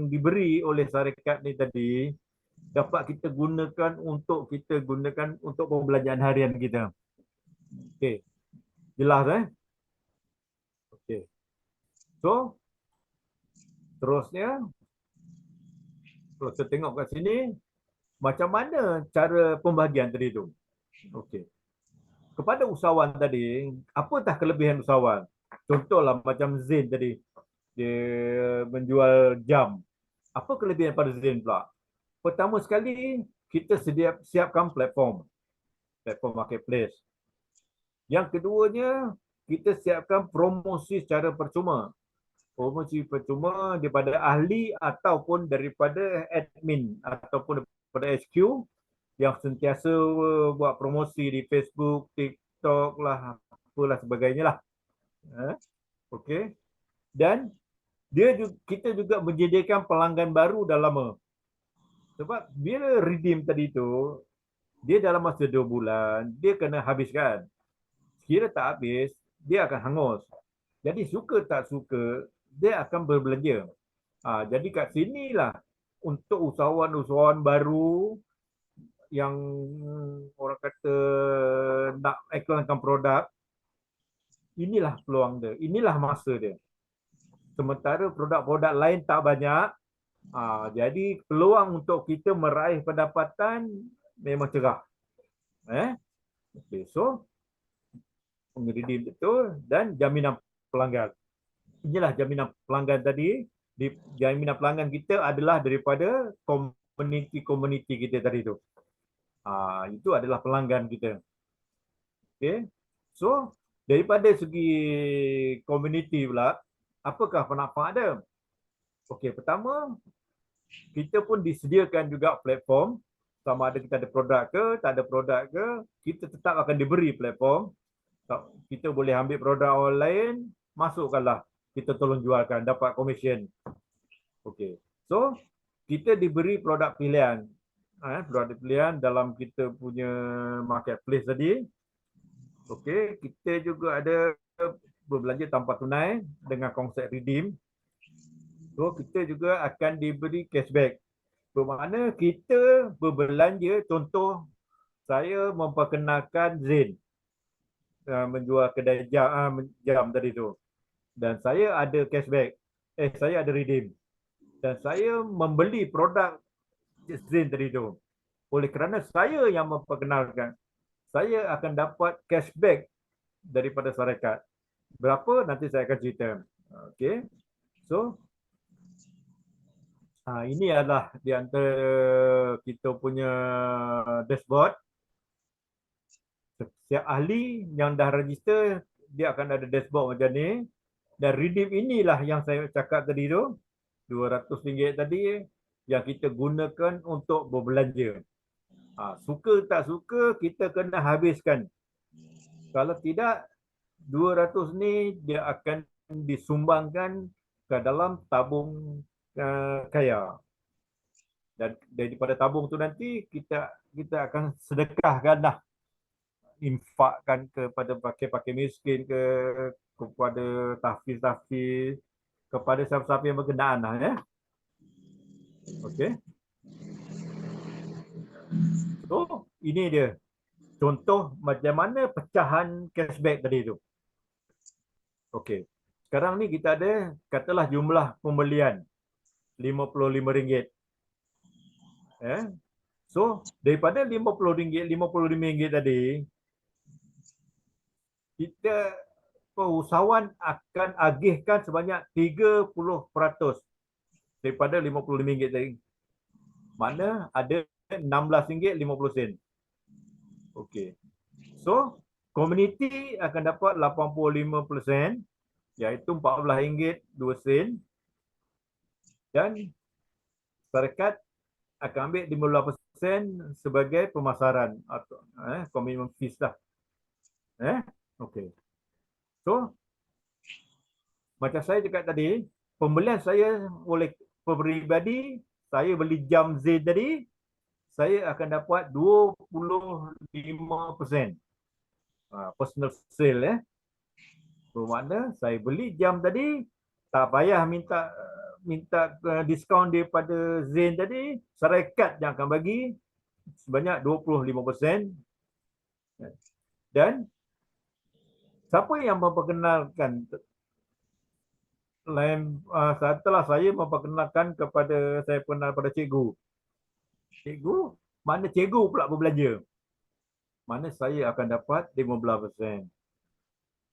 diberi oleh syarikat ni tadi, dapat kita gunakan untuk pembelanjaan harian kita. Okey. Jelas Okey. So, terusnya, kalau kita tengok kat sini, macam mana cara pembahagian tadi tu? Okey. Kepada usahawan tadi, apatah kelebihan usahawan? Contohlah macam Zain tadi, dia menjual jam. Apa kelebihan pada Zain pula? pertama sekali kita siapkan platform marketplace. Yang keduanya, kita siapkan promosi secara percuma. Promosi percuma daripada ahli ataupun daripada admin ataupun daripada HQ yang sentiasa buat promosi di Facebook, TikTok lah, apalah sebagainya lah. Okey. Dan kita juga menyediakan pelanggan baru dah lama. Sebab bila redeem tadi tu, dia dalam masa 2 bulan, dia kena habiskan. Kira tak habis, dia akan hangus. Jadi suka tak suka, dia akan berbelanja. Jadi kat sinilah untuk usahawan-usahawan baru yang orang kata nak iklankan produk, inilah peluang dia, inilah masa dia. Sementara produk-produk lain tak banyak, jadi peluang untuk kita meraih pendapatan memang cerah. Okay, so redeem betul dan jaminan pelanggan. Inilah jaminan pelanggan tadi. Jaminan pelanggan kita adalah daripada komuniti kita tadi tu. Itu adalah pelanggan kita. Okay. So daripada segi komuniti pula, apakah manfaat dia? Okey, pertama kita pun disediakan juga platform. Sama ada kita ada produk ke, tak ada produk ke, kita tetap akan diberi platform. Kita boleh ambil produk orang lain, masukkanlah, kita tolong jualkan, dapat komisen. Okey. So, kita diberi produk pilihan. Produk pilihan dalam kita punya marketplace tadi. Okey, kita juga ada berbelanja tanpa tunai dengan konsep redeem. So, kita juga akan diberi cashback. Bermakna kita berbelanja, contoh saya memperkenalkan Zain menjual kedai jam tadi tu. Dan saya ada cashback. Saya ada redeem. Dan saya membeli produk Zain tadi tu. Oleh kerana saya yang memperkenalkan, saya akan dapat cashback daripada syarikat. Berapa nanti saya akan cerita. Okey. So, ini adalah di antara kita punya dashboard. Setiap ahli yang dah register, dia akan ada dashboard macam ni. Dan redeem inilah yang saya cakap tadi tu, RM200 tadi yang kita gunakan untuk berbelanja. Suka tak suka, kita kena habiskan. Kalau tidak, 200 ni dia akan disumbangkan ke dalam tabung kaya. Dan daripada tabung tu nanti kita akan sedekahkanlah, infakkan kepada pakai miskin kepada tahfiz, kepada siapa-siapa yang berkenaan lah, ya. Okey. So, ini dia contoh macam mana pecahan cashback tadi tu. Okey. Sekarang ni kita ada, katalah jumlah pembelian RM55. So, daripada RM55 tadi, kita usahawan akan agihkan sebanyak 30% daripada RM55 tadi. Mana ada RM16.50. Okey. So, komuniti akan dapat 85%, iaitu RM14.02. Dan syarikat akan ambil 15% sebagai pemasaran atau commitment fees lah. Okey. So, macam saya cakap tadi, pembelian saya oleh peribadi, saya beli jam Zain tadi, saya akan dapat 25% personal sale. Bermakna saya beli jam tadi, tak payah minta diskaun daripada Zain tadi, syarikat yang akan bagi sebanyak 25%. Dan siapa yang memperkenalkan setelah saya memperkenalkan kepada, saya kenal pada cikgu. Cikgu, mana cikgu pula berbelanja? Mana saya akan dapat 15%.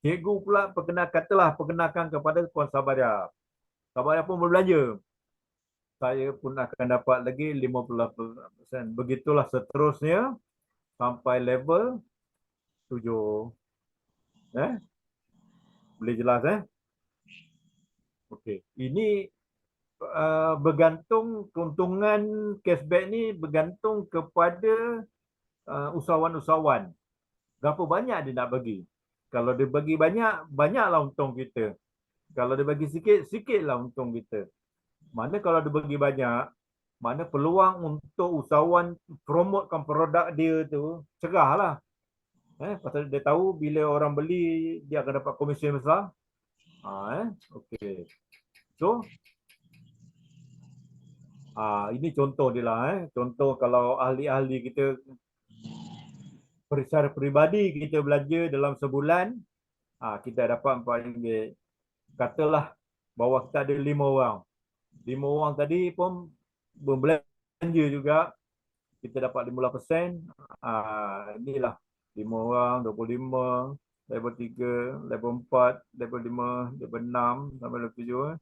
Cikgu pula perkenalkan kepada Puan Sabaria. Sabaria pun berbelanja. saya pun akan dapat lagi 58%. Begitulah seterusnya sampai level 7. Boleh jelas Okey. Ini bergantung keuntungan cashback ni bergantung kepada usahawan-usahawan. Berapa banyak dia nak bagi. Kalau dia bagi banyak, banyaklah untung kita. Kalau dia bagi sikit, sikitlah untung kita. Mana kalau dia bagi banyak, mana peluang untuk usahawan promotekan produk dia tu cerahlah. Pasal dia tahu bila orang beli, dia akan dapat komisen besar. Okey. So, ini contoh dia lah. Contoh kalau ahli-ahli kita secara peribadi kita belanja dalam sebulan, kita dapat RM4. Katalah bawah kita ada 5 orang. 5 orang tadi pun berbelanja juga. Kita dapat 15%. Inilah 5 orang, 25, level 3, level 4, level 5, level 6 sampai level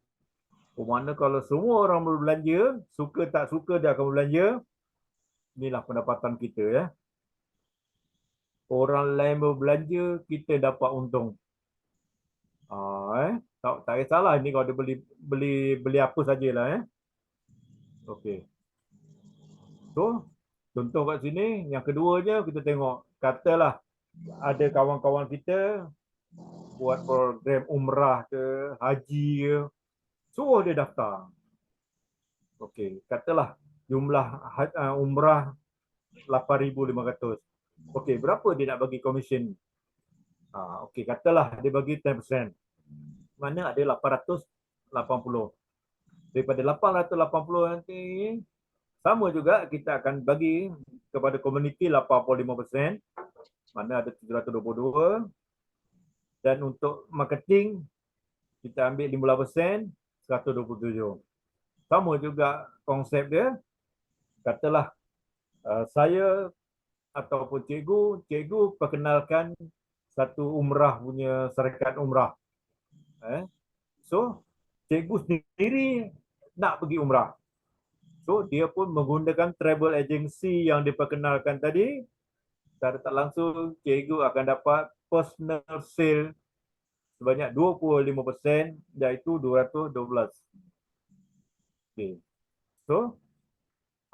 7. Mana kalau semua orang berbelanja, suka tak suka dia akan berbelanja. Inilah pendapatan kita Orang lain berbelanja, kita dapat untung. Tak kisahlah ini kalau dia beli apa sajalah Okey. So, contoh kat sini, yang keduanya kita tengok, katalah ada kawan-kawan kita buat program umrah ke, haji ke, suruh dia daftar. Okey, katalah jumlah umrah 8,500. Okey, berapa dia nak bagi komisen? Okey, katalah dia bagi 10%. Mana ada 880. Daripada 880 nanti, sama juga kita akan bagi kepada komuniti 85%. Mana ada 722. Dan untuk marketing, kita ambil 15%, 127. Sama juga konsep dia. Katalah saya ataupun cikgu perkenalkan satu umrah punya syarikat umrah. So, cikgu sendiri nak pergi umrah. So, dia pun menggunakan travel agency yang diperkenalkan tadi. Secara tak langsung, cikgu akan dapat personal sale sebanyak 25%, iaitu 212. Okay. So,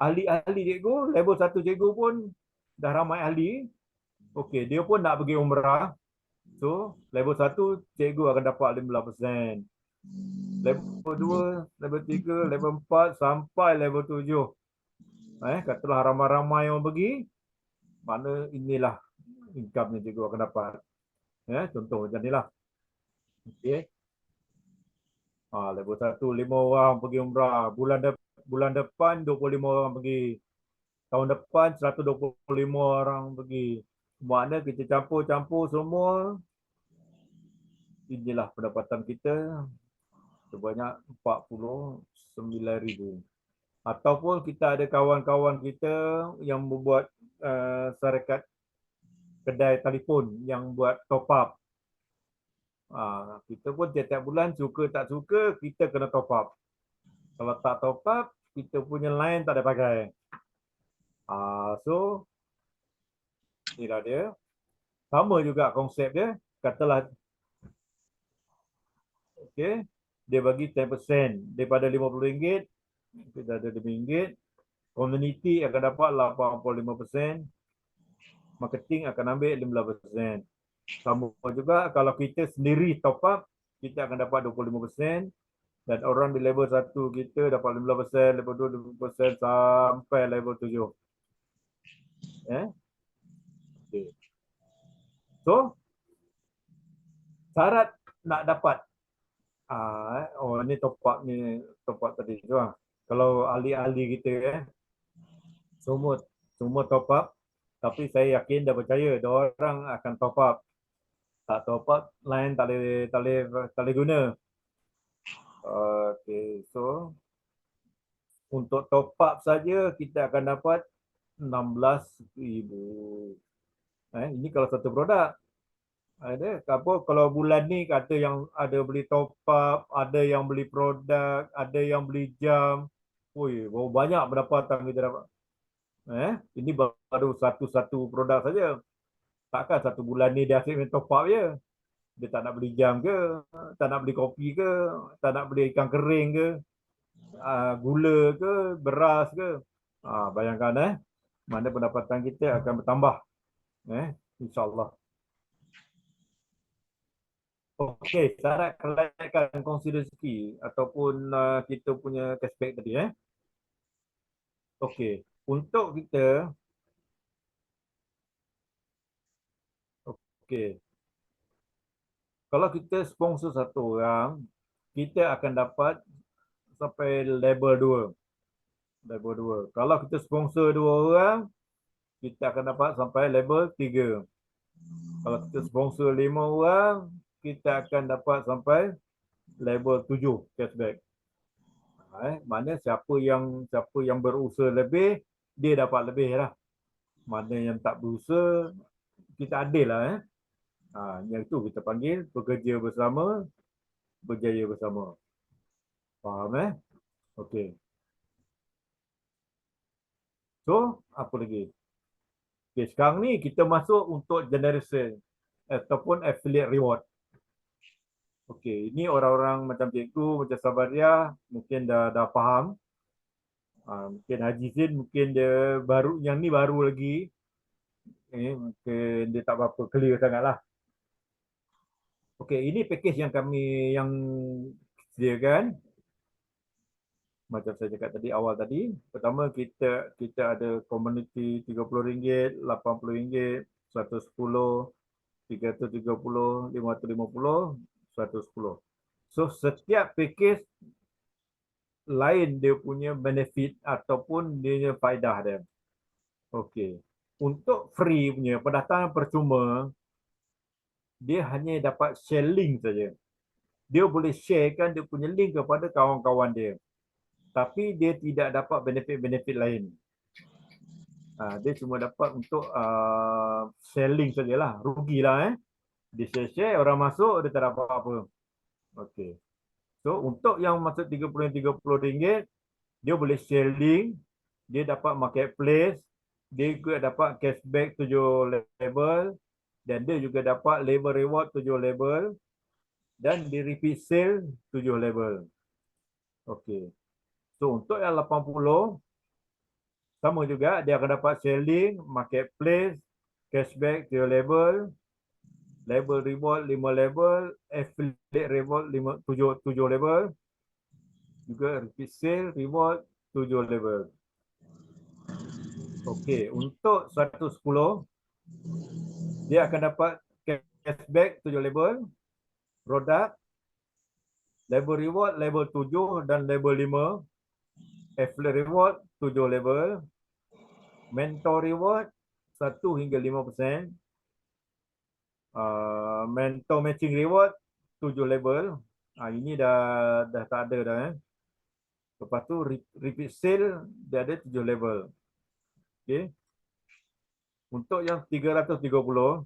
ahli-ahli cikgu, level 1 cikgu pun dah ramai ahli. Okey, dia pun nak pergi umrah. So, level 1 cikgu akan dapat 15%. Level 2, level 3, level 4 sampai level 7. Katalah ramai-ramai yang pergi, mana inilah income yang cikgu akan dapat. Contoh macam inilah. Okey. Level 1, 5 orang pergi umrah. Bulan depan 25 orang pergi. Tahun depan 125 orang pergi. Makna kita campur-campur semua. Inilah pendapatan kita sebanyak 49,000. Ataupun kita ada kawan-kawan kita yang membuat syarikat kedai telefon yang buat top up. Kita pun tiap-tiap bulan suka tak suka kita kena top up. Kalau tak top up, kita punya line tak ada pakai. So, inilah dia. Sama juga konsep dia. Katalah, okay, dia bagi 10%. Daripada RM50, kita ada RM5. Community akan dapat 85%. Marketing akan ambil 15%. Sama juga kalau kita sendiri top up, kita akan dapat 25%. Dan orang di level 1 kita dapat 15%, level 2 15% sampai level 7. Okay. So, syarat nak dapat ini top up tadi tu Kalau ahli-ahli kita semua top up, tapi saya yakin dah percaya orang akan top up. Tak top up, line tak boleh guna. Okay, so untuk top up saja kita akan dapat 16,000. Ini kalau satu produk. Kalau bulan ni kata yang ada beli top up, ada yang beli produk, ada yang beli jam. Ui, berapa banyak pendapatan kita dapat. Ini baru satu-satu produk saja. Takkan satu bulan ni dia asyik main top up je. Dia tak nak beli jam ke, tak nak beli kopi ke, tak nak beli ikan kering ke, gula ke, beras ke. Bayangkan mana pendapatan kita akan bertambah. InsyaAllah. Okey, syarat kelayakan kongsi rezeki ataupun kita punya cashback tadi. Okey, untuk kita, okey, kalau kita sponsor satu orang, kita akan dapat sampai level 2. Level 2. Kalau kita sponsor 2 orang, kita akan dapat sampai level 3. Kalau kita sponsor 5 orang, kita akan dapat sampai level 7 cashback. Mana siapa yang berusaha lebih, dia dapat lebih lah. Mana yang tak berusaha, kita adil lah. Yang itu kita panggil bekerja bersama, berjaya bersama. Faham Okey. So, apa lagi? Okay, sekarang ni kita masuk untuk generation ataupun affiliate reward. Okey, ini orang-orang macam cikgu, macam Sabaria mungkin dah faham. Mungkin Haji Zin mungkin dia baru, yang ni baru lagi. Mungkin dia tak berapa clear sangatlah. Okey, ini package yang kami sediakan. Macam saya cakap tadi awal tadi, pertama kita ada community RM30, RM80, RM110, RM330, RM550, RM110. So setiap package lain dia punya benefit ataupun dia punya faedah dia. Okey. Untuk free punya pendaftaran percuma, dia hanya dapat share link saja. Dia boleh sharekan dia punya link kepada kawan-kawan dia. Tapi dia tidak dapat benefit-benefit lain. Dia cuma dapat untuk selling sajalah. Rugilah Dia share, orang masuk, dia tak dapat apa-apa. Okey. So, untuk yang masuk RM30, dia boleh share link, dia dapat marketplace, dia juga dapat cashback 7 level, dan dia juga dapat level reward 7 level, dan di repeat sale 7 level. Okey. So, untuk yang 80, sama juga, dia akan dapat selling, marketplace, cashback 3 level, level reward 5 level, affiliate reward 7 level, juga repeat sale reward 7 level. Okey, untuk 110, dia akan dapat cashback 7 level, produk, level reward level 7 dan level 5, affiliate reward 7 level, mentor reward 1 hingga 5%, mentor matching reward 7 level. Ini dah tak ada dah. Lepas tu repeat sale dia ada 7 level. Okey. Untuk yang 330,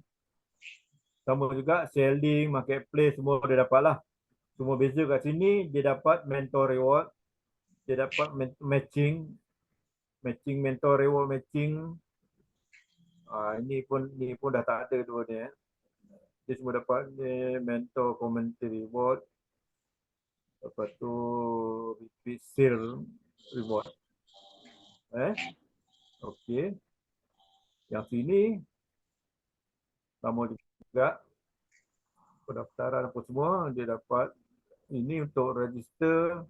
sama juga selling, marketplace semua dia dapat lah. Cuma beza kat sini dia dapat mentor reward, dia dapat matching mentor reward matching. Ini pun dah tak ada dua ni. Dia semua dapat mentor community reward. Lepas tu repeat sale reward. Okey. Yang sini sama juga pendaftaran apa semua dia dapat. Ini untuk register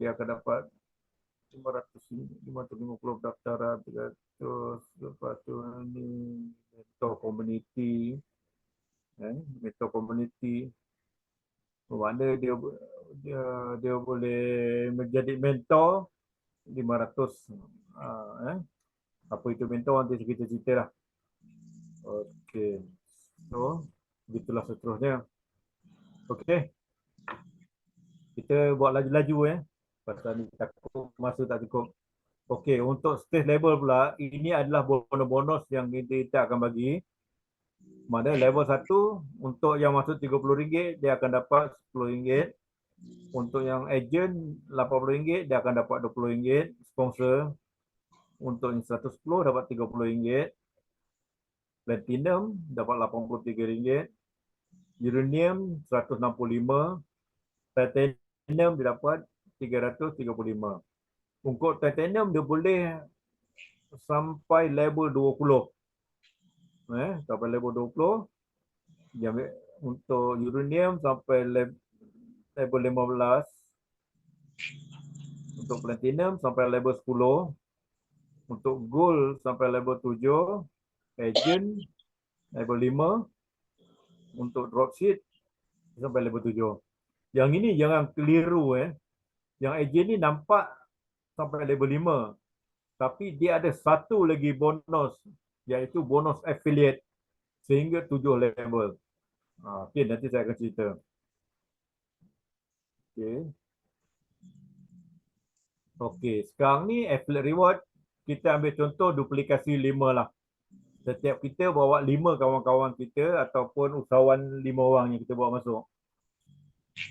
dia akan dapat 550 pendaftaran 300. Lepas tu ni mentor community. Mentor community. Mana dia boleh menjadi mentor 500. Apa itu mentor nanti kita cerita lah. Okey. So, begitulah seterusnya. Okey. Kita buat laju-laju pasal ni takut masa tak cukup. Okey, untuk stage level pula, ini adalah bonus-bonus yang kita akan bagi. Mana level 1 untuk yang masuk RM30 dia akan dapat RM10. Untuk yang agent RM80 dia akan dapat RM20. Sponsor untuk yang 110 dapat RM30. Platinum dapat RM83. Uranium 165. Titanium dia dapat 335. Untuk titanium dia boleh sampai level 20. Sampai level 20. Dia ambil untuk uranium sampai level 15. Untuk platinum sampai level 10. Untuk gold sampai level 7. Agent level 5. Untuk dropship sampai level 7. Yang ini jangan keliru. Yang agent ni nampak sampai level 5. Tapi dia ada satu lagi bonus, iaitu bonus affiliate sehingga 7 level. Okey, nanti saya akan cerita. Okey, sekarang ni affiliate reward kita ambil contoh duplikasi 5 lah. Setiap kita bawa 5 kawan-kawan kita ataupun usahawan 5 orang yang kita bawa masuk.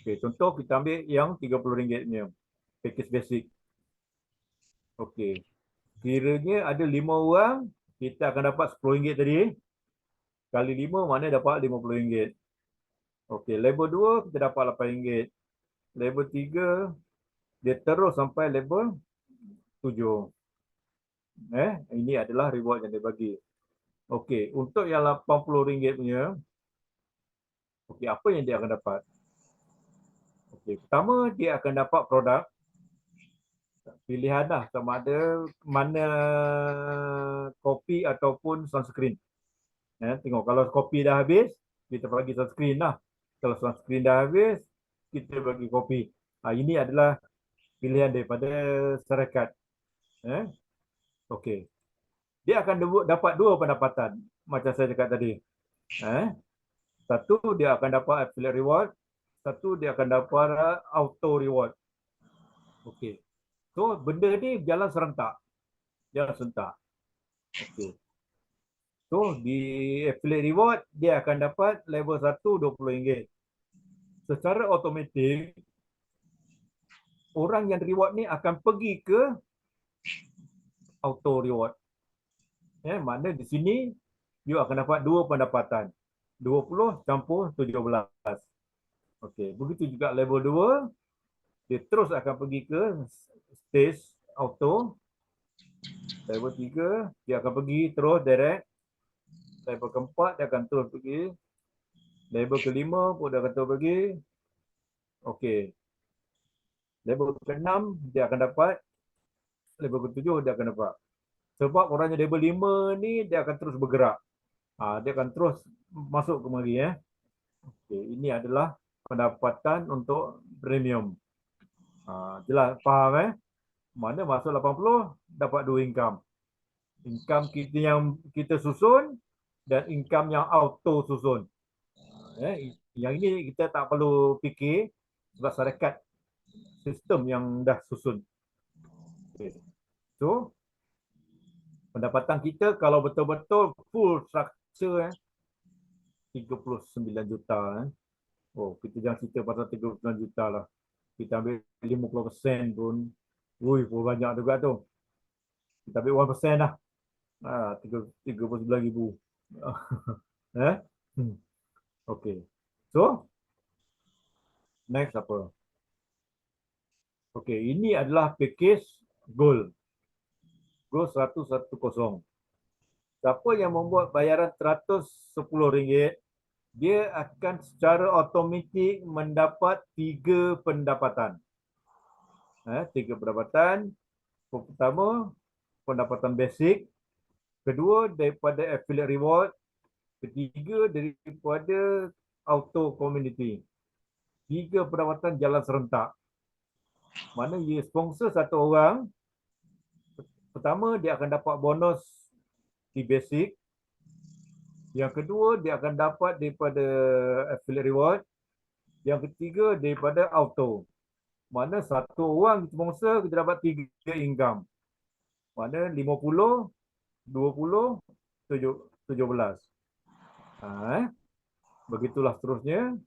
Okey, contoh kita ambil yang RM30 punya package basic. Okey. Kiranya ada 5 orang, kita akan dapat RM10 tadi. Kali 5 mana dapat RM50. Okey, level 2 kita dapat RM8. Level 3 dia terus sampai level 7. Ini adalah reward yang dia bagi. Okey, untuk yang RM80 punya, okey, apa yang dia akan dapat? Okey, pertama dia akan dapat produk pilihan lah, sama ada mana kopi ataupun sunscreen. Tengok kalau kopi dah habis, kita bagi sunscreen lah. Kalau sunscreen dah habis, kita bagi kopi. Ini adalah pilihan daripada syarikat. Okey. Dia akan dapat 2 pendapatan macam saya cakap tadi. Satu dia akan dapat affiliate reward, satu dia akan dapat auto reward. Okey. So benda ni jalan serentak. Okey. So di affiliate reward dia akan dapat level 1 RM20. Secara automatik orang yang reward ni akan pergi ke auto reward. Mana di sini you akan dapat 2 pendapatan. 20 campur 17. Okey, begitu juga level 2 dia terus akan pergi ke stage auto. Level 3 dia akan pergi terus direct. Level keempat dia akan terus pergi. Level kelima pun dia akan terus pergi. Okey. Level ke-6 dia akan dapat. Level ke-7 dia akan dapat. Sebab orang yang level 5 ni dia akan terus bergerak. Dia akan terus masuk kemari. Okey, ini adalah pendapatan untuk premium. Jelas, faham Mana masuk 80 dapat 2 income. Income kita yang kita susun dan income yang auto susun. Yang ini kita tak perlu fikir sebab syarikat sistem yang dah susun. Okay. So pendapatan kita kalau betul-betul full structure 39 juta. Oh, kita jangan cerita pasal 39 juta lah. Kita ambil 50% pun. Pun banyak juga tu. Kita ambil 1% lah. 39,000. Okey. So, next apa? Okey, ini adalah package gold. Gold 110. Siapa yang membuat bayaran RM110, dia akan secara automatik mendapat 3 pendapatan. 3 pendapatan. Pertama, pendapatan basic. Kedua, daripada affiliate reward. Ketiga, daripada auto community. 3 pendapatan jalan serentak. Mana ia sponsor satu orang. Pertama, dia akan dapat bonus di basic. Yang kedua, dia akan dapat daripada affiliate reward. Yang ketiga, daripada auto. Mana satu orang sponsor, kita dapat 3 income. Mana 50, 20, 17. Begitulah seterusnya.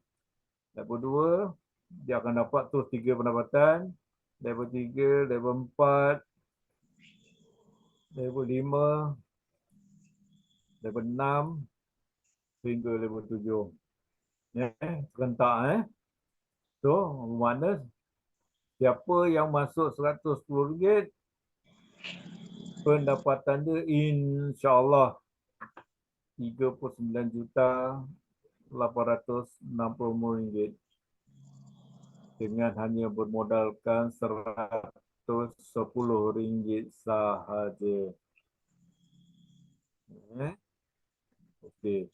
Level 2, dia akan dapat terus 3 pendapatan. Level 3, level 4, level 5, level 6 sehingga level 7. Serentak. So, bermakna siapa yang masuk RM110, pendapatan dia insya-Allah RM39,860 dengan hanya bermodalkan RM110 sahaja. Okey.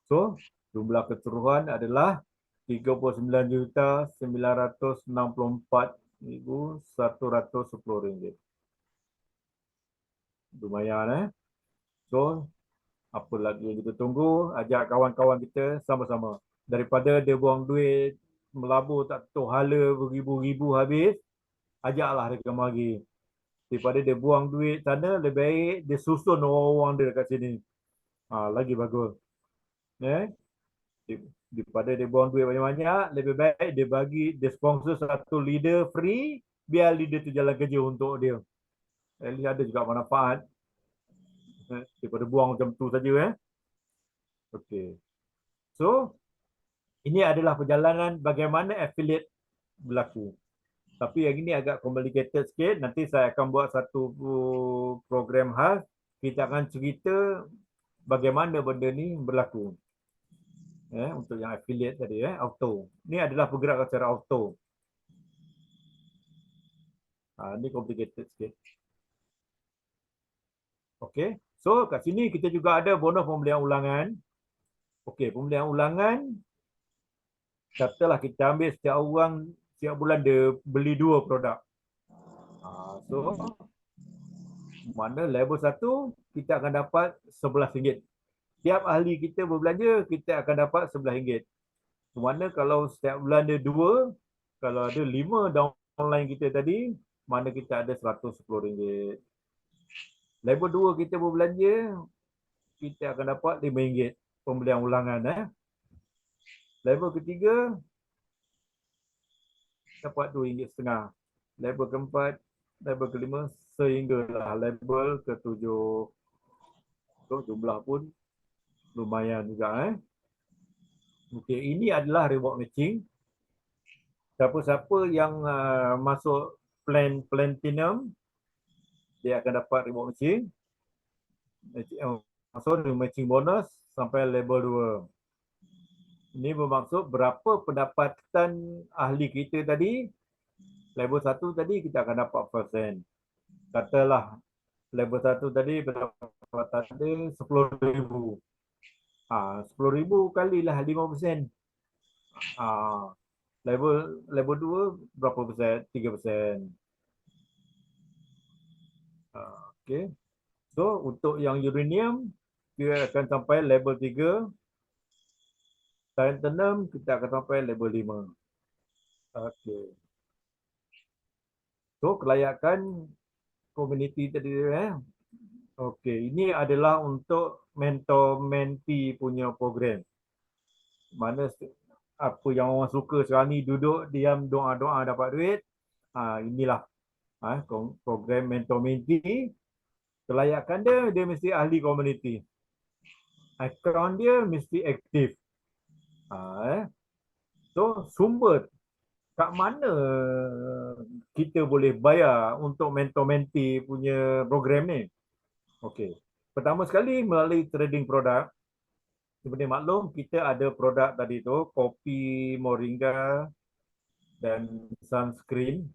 So, jumlah keseluruhan adalah RM39,964,110. Lumayan. So, apa lagi yang kita tunggu? Ajak kawan-kawan kita sama-sama. Daripada dia buang duit, melabur tak tahu hala beribu-ribu habis, ajaklah dia kemari. Daripada dia buang duit sana, lebih baik dia susun orang-orang dia dekat sini. Lagi bagus. Daripada dia buang duit banyak-banyak, lebih baik dia sponsor satu leader free, biar leader tu jalan kerja untuk dia. At least ada juga manfaat. Daripada buang macam tu saja. Okey. So, ini adalah perjalanan bagaimana affiliate berlaku. Tapi yang ini agak complicated sikit. Nanti saya akan buat satu program khas. Kita akan cerita bagaimana benda ni berlaku. Untuk yang affiliate tadi, auto. Ini adalah pergerakan secara auto. Ini complicated sikit. Okey. So, kat sini kita juga ada bonus pembelian ulangan. Okey, pembelian ulangan. Katalah kita ambil setiap orang setiap bulan dia beli 2 produk. So, mana level 1 kita akan dapat RM11. Setiap ahli kita berbelanja, kita akan dapat RM11. Mana kalau setiap bulan dia 2, kalau ada 5 downline kita tadi, mana kita ada RM110. Level 2 kita berbelanja, kita akan dapat RM5 pembelian ulangan. Level ketiga dapat RM2.50. Level keempat, level kelima sehinggalah level ke-7. So, jumlah pun lumayan juga. Okey, ini adalah reward matching. Siapa-siapa yang masuk plan platinum, dia akan dapat reward matching. Masuk matching bonus sampai level 2. Ini bermaksud berapa pendapatan ahli kita tadi, level 1 tadi kita akan dapat persen. Katalah level 1 tadi pendapatan dia RM10,000. RM10,000 kalilah 5%. Level 2 berapa persen? 3%. Okey. So, untuk yang uranium, kita akan sampai level 3. Titanium, kita akan sampai level 5. Okey. So, kelayakan komuniti tadi. Okey, ini adalah untuk mentor-mentee punya program. Mana apa yang orang suka sekarang ni, duduk diam doa-doa dapat duit. Inilah program mentor-mentee. Kelayakan dia mesti ahli komuniti. Akaun dia mesti aktif. So, sumber kat mana kita boleh bayar untuk mentor-mentee punya program ni? Okey. Pertama sekali melalui trading produk. Seperti maklum, kita ada produk tadi tu, kopi moringa dan sunscreen.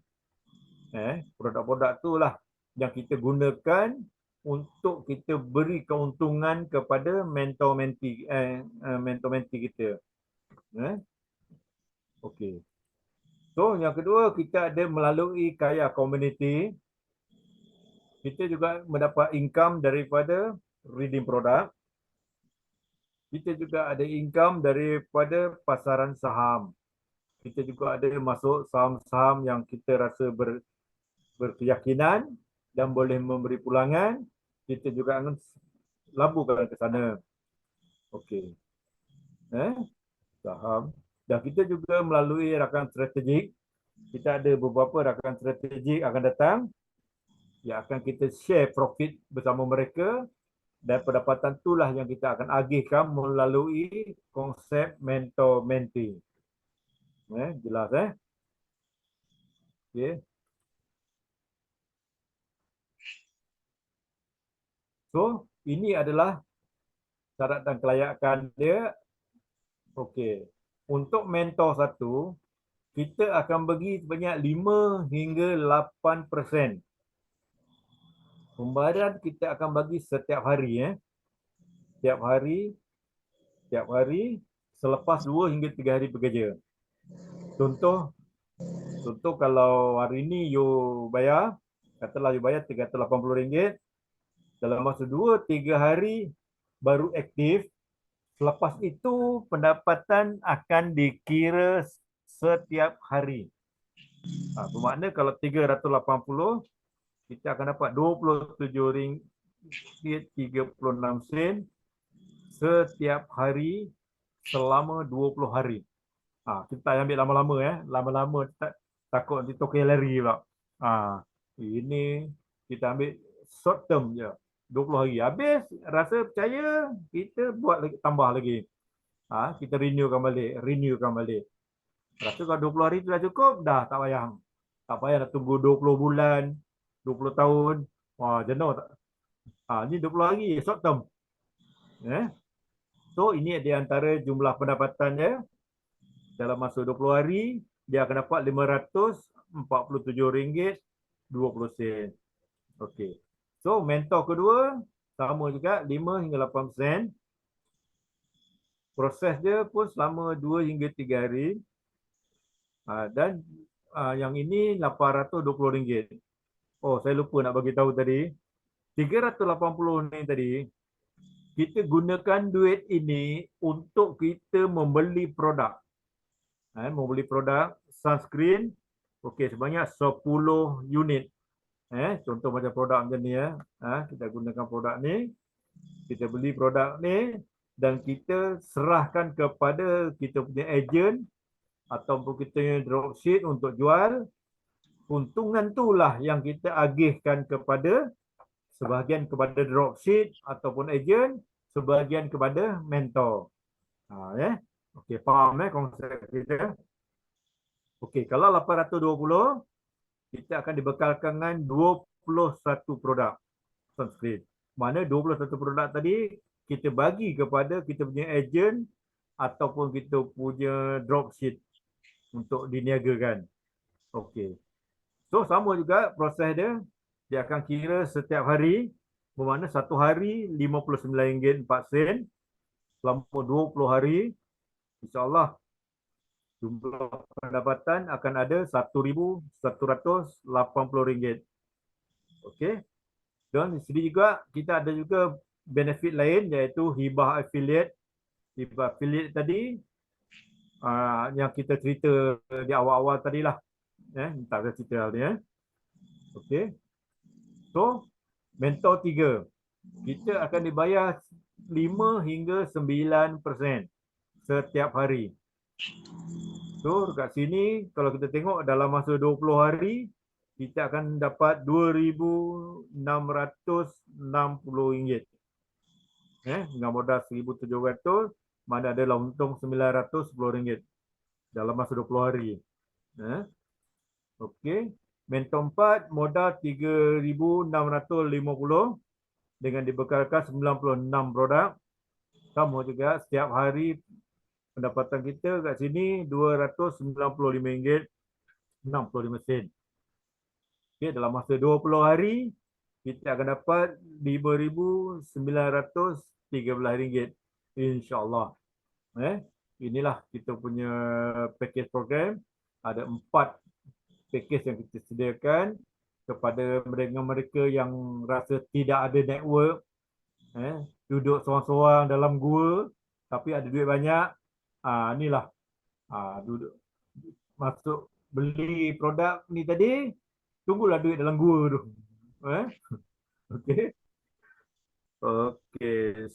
Produk-produk tu lah yang kita gunakan untuk kita beri keuntungan kepada mentor-mentee kita. Okey. So, yang kedua, kita ada melalui Kaya Community. Kita juga mendapat income daripada reading produk. Kita juga ada income daripada pasaran saham. Kita juga ada masuk saham-saham yang kita rasa berkeyakinan dan boleh memberi pulangan. Kita juga akan laburkan ke sana. Okey. Saham Dan kita juga melalui rakan strategik, kita ada beberapa rakan strategik akan datang yang akan kita share profit bersama mereka, dan pendapatan itulah yang kita akan agihkan melalui konsep mentor-mentee. Jelas Okay. So, ini adalah syarat dan kelayakan dia. Okey. Untuk mentor satu, kita akan bagi sebanyak 5 hingga 8%. Pembayaran kita akan bagi setiap hari. Setiap hari selepas 2 hingga 3 hari bekerja. Contoh kalau hari ini you bayar, katalah you bayar RM380, dalam masa 2-3 hari baru aktif. Selepas itu pendapatan akan dikira setiap hari. Bermakna kalau 380, kita akan dapat RM27.36 setiap hari selama 20 hari. Kita tak ambil lama-lama Lama-lama takut nanti token lari pula. Ini kita ambil short term je. 20 hari. Habis rasa percaya, kita buat lagi, tambah lagi. Kita renewkan balik. Rasa kalau 20 hari tu dah cukup, dah tak payah. Tak payah nak tunggu 20 bulan, 20 tahun. Jenuh tak? Ni 20 hari short term. So ini di antara jumlah pendapatannya. Dalam masa 20 hari, dia akan dapat RM547.20. Okey. So mentor kedua sama juga 5 hingga 8%. Proses dia pun selama 2 hingga 3 hari. Dan yang ini RM820. Saya lupa nak bagi tahu tadi. 380 ni tadi, kita gunakan duit ini untuk kita membeli produk. Membeli produk sunscreen, sebanyak 10 unit. Contoh macam produk macam ni kita gunakan produk ni, kita beli produk ni dan kita serahkan kepada kita punya ejen ataupun kita punya dropship untuk jual. Untungan itulah yang kita agihkan kepada sebahagian kepada dropship ataupun ejen, sebahagian kepada mentor. Okey, faham konsep kita? Okey, kalau 820, kita akan dibekalkan dengan 21 produk sunscreen. Mana 21 produk tadi kita bagi kepada kita punya ejen ataupun kita punya dropship untuk diniagakan. Okey. So sama juga proses dia. Dia akan kira setiap hari, bermakna satu hari RM59.04. Selama 20 hari, insya-Allah jumlah pendapatan akan ada RM1,180. Okey. Dan di sini juga kita ada juga benefit lain, iaitu hibah affiliate. Hibah affiliate tadi yang kita cerita di awal-awal tadilah. Tak ada cerita dia. Okey. So, mentor 3. Kita akan dibayar 5 hingga 9% setiap hari. So, dekat sini kalau kita tengok dalam masa 20 hari, kita akan dapat RM2,660. Dengan modal RM1,700, mana adalah untung RM910 dalam masa 20 hari. Okey. Mentor 4, modal RM3,650 dengan dibekalkan 96 produk. Sama juga setiap hari pendapatan kita kat sini RM295.65. Okey, dalam masa 20 hari kita akan dapat RM5,913. InsyaAllah. Inilah kita punya package program. Ada 4 package yang kita sediakan kepada mereka yang rasa tidak ada network, duduk seorang-seorang dalam gua tapi ada duit banyak. Inilah duduk masuk beli produk ni tadi, tunggulah duit dalam gua tu. Okey.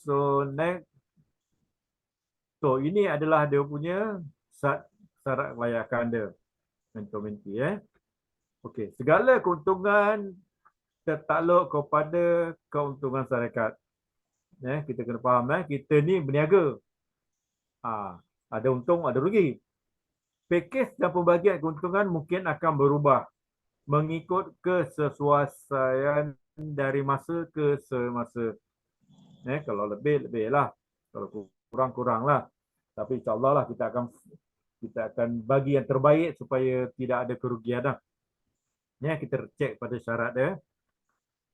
So next. So ini adalah dia punya syarat kelayakan dia. Mentor-mentee Okey, segala keuntungan tertakluk kepada keuntungan syarikat. Kita kena faham kita ni berniaga. Ada untung, ada rugi. Pakej dan pembagian keuntungan mungkin akan berubah mengikut kesesuaian dari masa ke semasa. Kalau lebih, lebih lah. Kalau kurang, kurang lah. Tapi insyaAllah lah kita akan bagi yang terbaik supaya tidak ada kerugian lah. Kita cek pada syarat dia.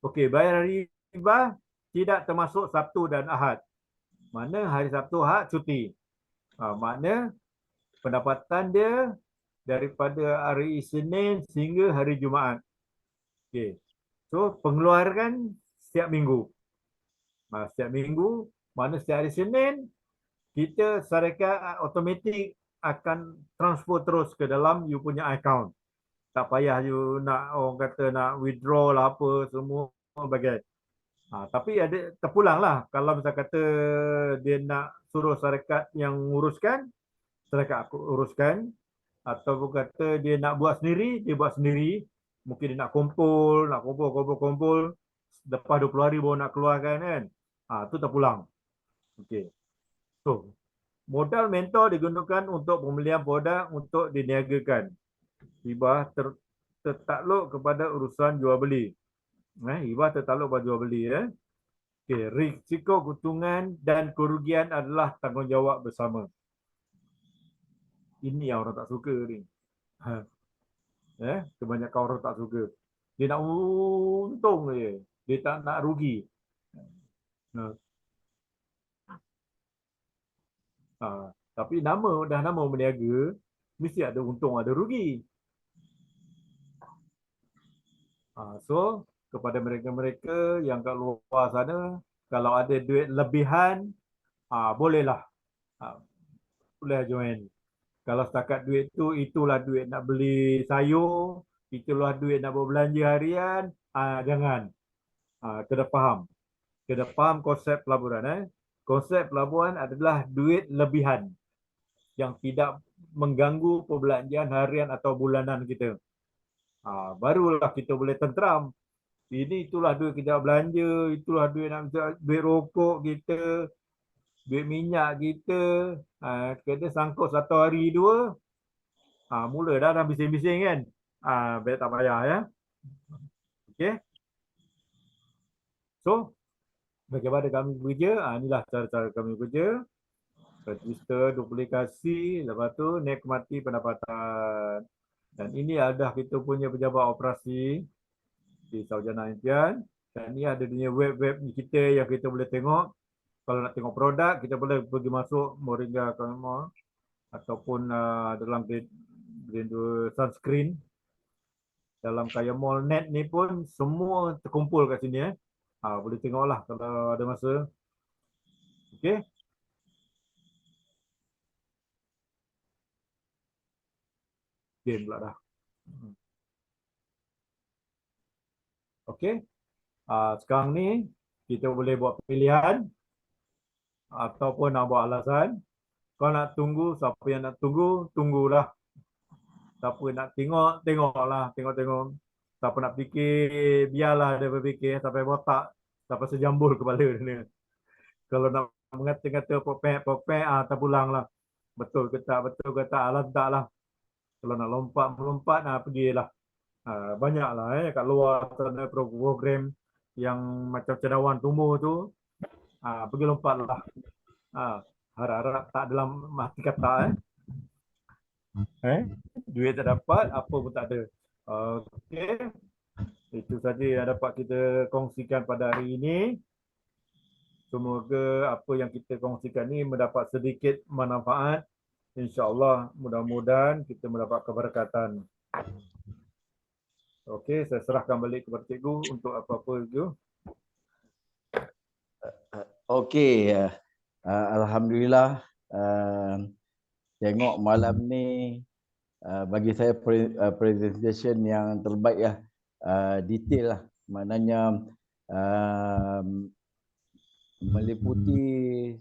Okey, bayar riba tidak termasuk Sabtu dan Ahad. Mana hari Sabtu, Ahad cuti. Makna pendapatan dia daripada hari Isnin sehingga hari Jumaat. Okey. So, pengeluaran setiap minggu. Setiap minggu, mana setiap hari Senin, kita syarikat automatik akan transfer terus ke dalam you punya account. Tak payah you nak, orang kata nak withdraw lah apa, semua bagai. Tapi ada terpulang lah. Kalau misal kata dia nak suruh syarikat yang uruskan, syarikat aku uruskan. Atau kata dia nak buat sendiri, dia buat sendiri. Mungkin dia nak kumpul. Lepas 20 hari baru nak keluarkan kan. Tu terpulang. Okey. So, modal mentor digunakan untuk pembelian produk untuk diniagakan. Hibah tertakluk kepada urusan jual beli. Hibah tertakluk pada jual beli. Okey, risiko keuntungan dan kerugian adalah tanggungjawab bersama. Ini yang orang tak suka ni. Kebanyakan orang tak suka. Dia nak untung je. Dia tak nak rugi. Tapi nama berniaga, mesti ada untung, ada rugi. So, kepada mereka-mereka yang kat luar sana, kalau ada duit lebihan, bolehlah. Boleh join. Kalau setakat duit tu, itulah duit nak beli sayur, itulah duit nak berbelanja harian, jangan. Kena faham. Kena faham konsep pelaburan. Konsep pelaburan adalah duit lebihan yang tidak mengganggu perbelanjaan harian atau bulanan kita. Barulah kita boleh tenteram. Itulah duit kita belanja, itulah duit rokok kita, duit minyak kita. Kita sangkut 1 hari 2, mula dah bising-bising kan. Baik tak payah ya. Okey. So, bagaimana kami bekerja? Inilah cara-cara kami bekerja. Register, duplikasi, lepas tu nikmati pendapatan. Dan ini adalah kita punya pejabat operasi di Sarjana Impian. Dan ini ada dunia web-web kita yang kita boleh tengok. Kalau nak tengok produk, kita boleh pergi masuk Moringa Mall ataupun dalam Grade 2 Sunscreen. Dalam Kaya Mall Net ni pun semua terkumpul kat sini. Boleh tengoklah kalau ada masa. Okey. Game pula dah. Okey. Sekarang ni kita boleh buat pilihan ataupun nak buat alasan. Kau nak tunggu, siapa yang nak tunggu, tunggulah. Siapa nak tengok, tengoklah, tengok-tengok. Siapa nak fikir, biarlah dia berfikir sampai botak, sampai sejambul kepala dia. Kalau nak mengata-ngata popek, terpulanglah. Betul ke tak, alah taklah. Kalau nak melompat, pergilah. Banyaklah kat luar sana program yang macam cendawan tumbuh tu. Pergi lompatlah. Harap-harap tak dalam mati kata. Duit tak dapat, apa pun tak ada. Okey. Itu saja yang dapat kita kongsikan pada hari ini. Semoga apa yang kita kongsikan ni mendapat sedikit manfaat. InsyaAllah mudah-mudahan kita mendapat keberkatan. Okey, saya serahkan balik kepada cikgu untuk apa-apa itu. Okey, alhamdulillah. Tengok malam ni bagi saya presentation yang terbaik lah, detail lah. Maknanya meliputi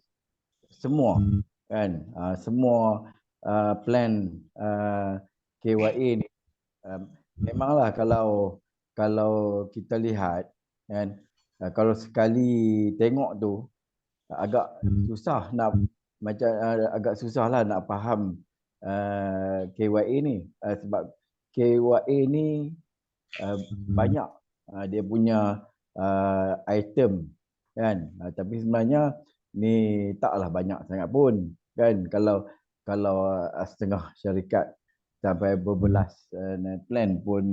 semua kan, semua plan KYA ni, memanglah kalau kita lihat kan, kalau sekali tengok tu agak susah nak macam agak susah lah nak faham KYA ni, sebab KYA ni banyak dia punya item kan, tapi sebenarnya ni taklah banyak sangat pun kan. Kalau setengah syarikat sampai berbelas plan pun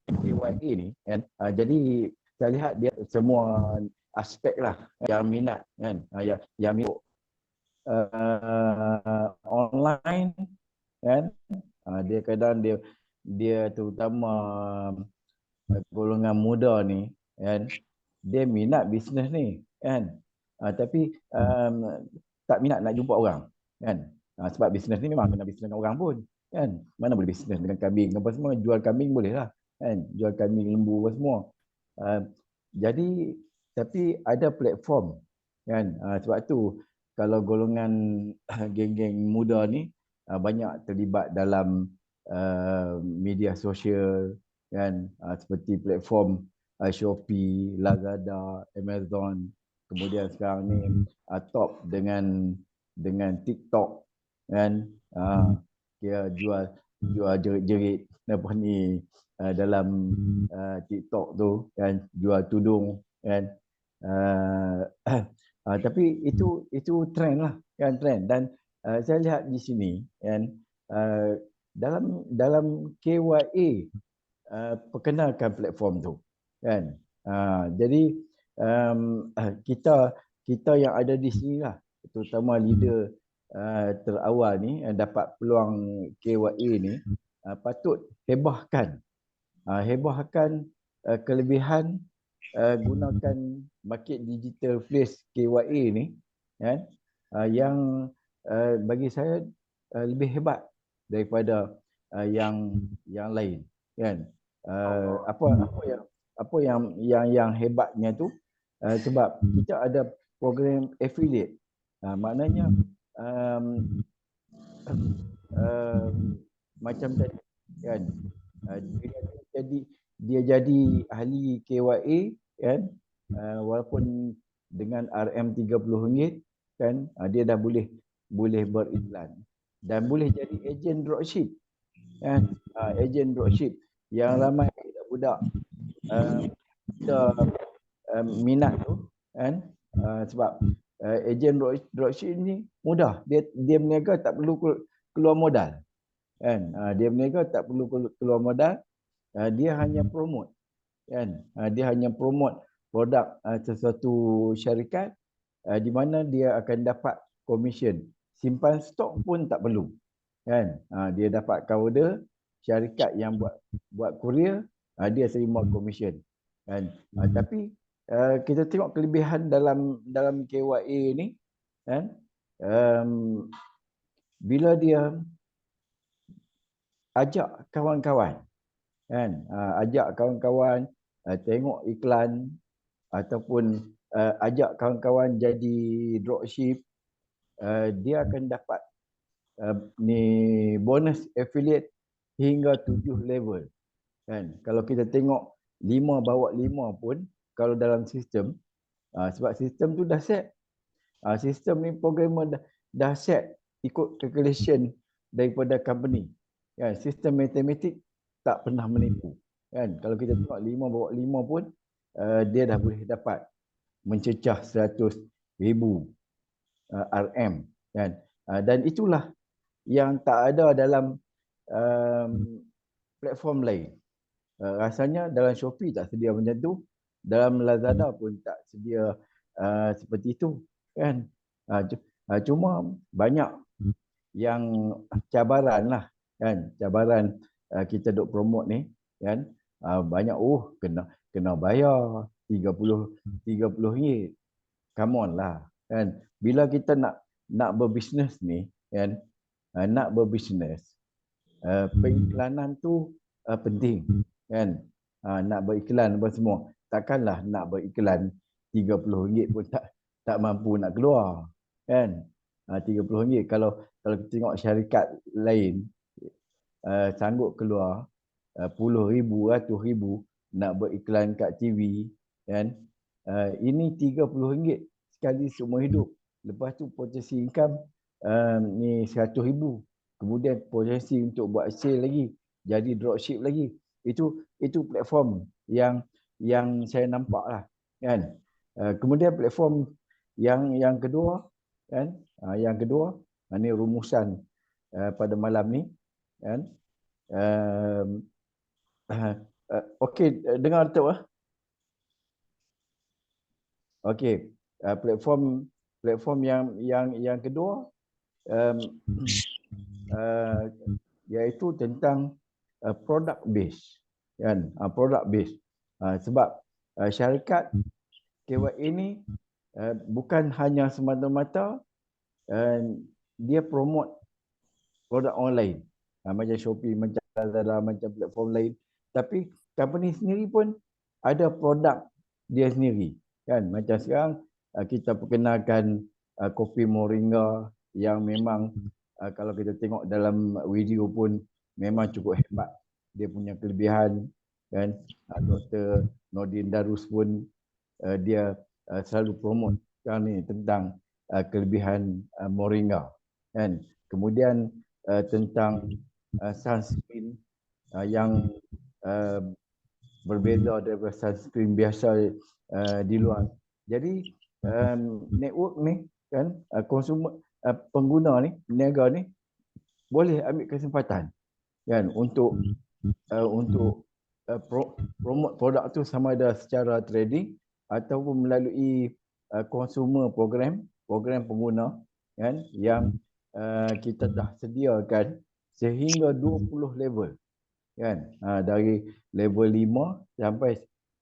KYA ni kan, jadi saya lihat dia semua aspek lah yang minat kan, yang minat online kan, dia kadang dia terutama golongan muda ni kan, dia minat bisnes ni kan, tapi tak minat nak jumpa orang kan, sebab bisnes ni memang kena bisnes dengan orang pun kan, mana boleh bisnes dengan kambing apa semua, jual kambing boleh lah kan, jual kambing, lembu apa semua. Jadi tapi ada platform kan, sebab tu kalau golongan geng-geng muda ni banyak terlibat dalam media sosial kan, seperti platform Shopee, Lazada, Amazon, kemudian sekarang ni top dengan TikTok kan, dia jual jerit-jerit apa ni dalam TikTok tu kan, jual tudung kan, tapi itu trend lah kan, trend. Dan saya lihat di sini kan, dalam KYA perkenalkan platform tu kan, jadi kita yang ada di sini lah, terutama leader terawal ni yang dapat peluang KYA ni, patut hebahkan kelebihan gunakan market digital place KYA ni kan, yang bagi saya lebih hebat daripada yang lain kan. Apa yang hebatnya tu, sebab kita ada program affiliate, maknanya macam tadi kan, dia jadi ahli KYA kan, walaupun dengan RM30 kan, dia dah boleh beriklan dan boleh jadi ejen dropship kan, ejen dropship yang ramai budak minat tu kan, sebab ejen dropship ni mudah, dia berniaga tak perlu keluar modal kan, dia berniaga tak perlu keluar modal, dia hanya promote kan, dia hanya promote produk sesuatu syarikat, di mana dia akan dapat komisen, simpan stok pun tak perlu kan, dia dapat order syarikat yang buat kurier, dia terima komisen kan. Tapi kita tengok kelebihan dalam KYA ni kan, bila dia ajak kawan-kawan kan, ajak kawan-kawan tengok iklan ataupun ajak kawan-kawan jadi dropship, dia akan dapat ni bonus affiliate hingga 7 level kan. Kalau kita tengok 5 bawa 5 pun kalau dalam sistem, sebab sistem tu dah set, sistem ni programmer dah set ikut calculation daripada company kan, sistem matematik tak pernah menipu kan. Kalau kita tengok 5 bawa 5 pun dia dah boleh dapat mencecah 100,000 RM kan, dan itulah yang tak ada dalam platform lain. Rasanya dalam Shopee tak sedia macam tu, dalam Lazada pun tak sedia seperti itu kan. Cuma banyak yang cabaran lah kan, cabaran kita duk promote ni kan, banyak kena bayar RM30. Come on lah kan. Bila kita nak berbisnes ni kan, nak berbisnes, periklanan tu penting kan. Nak beriklan apa semua. Takkanlah nak beriklan RM30 pun tak mampu nak keluar kan. RM30 kalau kita tengok syarikat lain sanggup keluar puluh ribu, ratus ribu nak beriklan kat TV kan. Ini RM30 sekali seumur hidup. Lepas tu potensi income ni RM100,000. Kemudian potensi untuk buat sale lagi, jadi dropship lagi. Itu platform yang saya nampak lah kan. Kemudian platform yang kedua kan, ni rumusan pada malam ni kan. Okey, dengar tak ah? Okey, platform yang kedua iaitu tentang product base kan, product base. Sebab syarikat KYA ini bukan hanya semata-mata dia promote produk online macam Shopee, macam Lazada, macam platform lain, tapi company sendiri pun ada produk dia sendiri kan. Macam sekarang kita perkenalkan kopi moringa yang memang kalau kita tengok dalam video pun memang cukup hebat dia punya kelebihan kan. Dr. Nordin Darus pun dia selalu promote sekarang ni tentang kelebihan moringa kan. Kemudian tentang sunscreen yang berbeza daripada sunscreen biasa di luar. Jadi network ni kan, consumer pengguna ni, peniaga ni boleh ambil kesempatan kan untuk promote produk tu sama ada secara trading ataupun melalui consumer program pengguna kan, yang kita dah sediakan sehingga 20 level kan. Dari level 5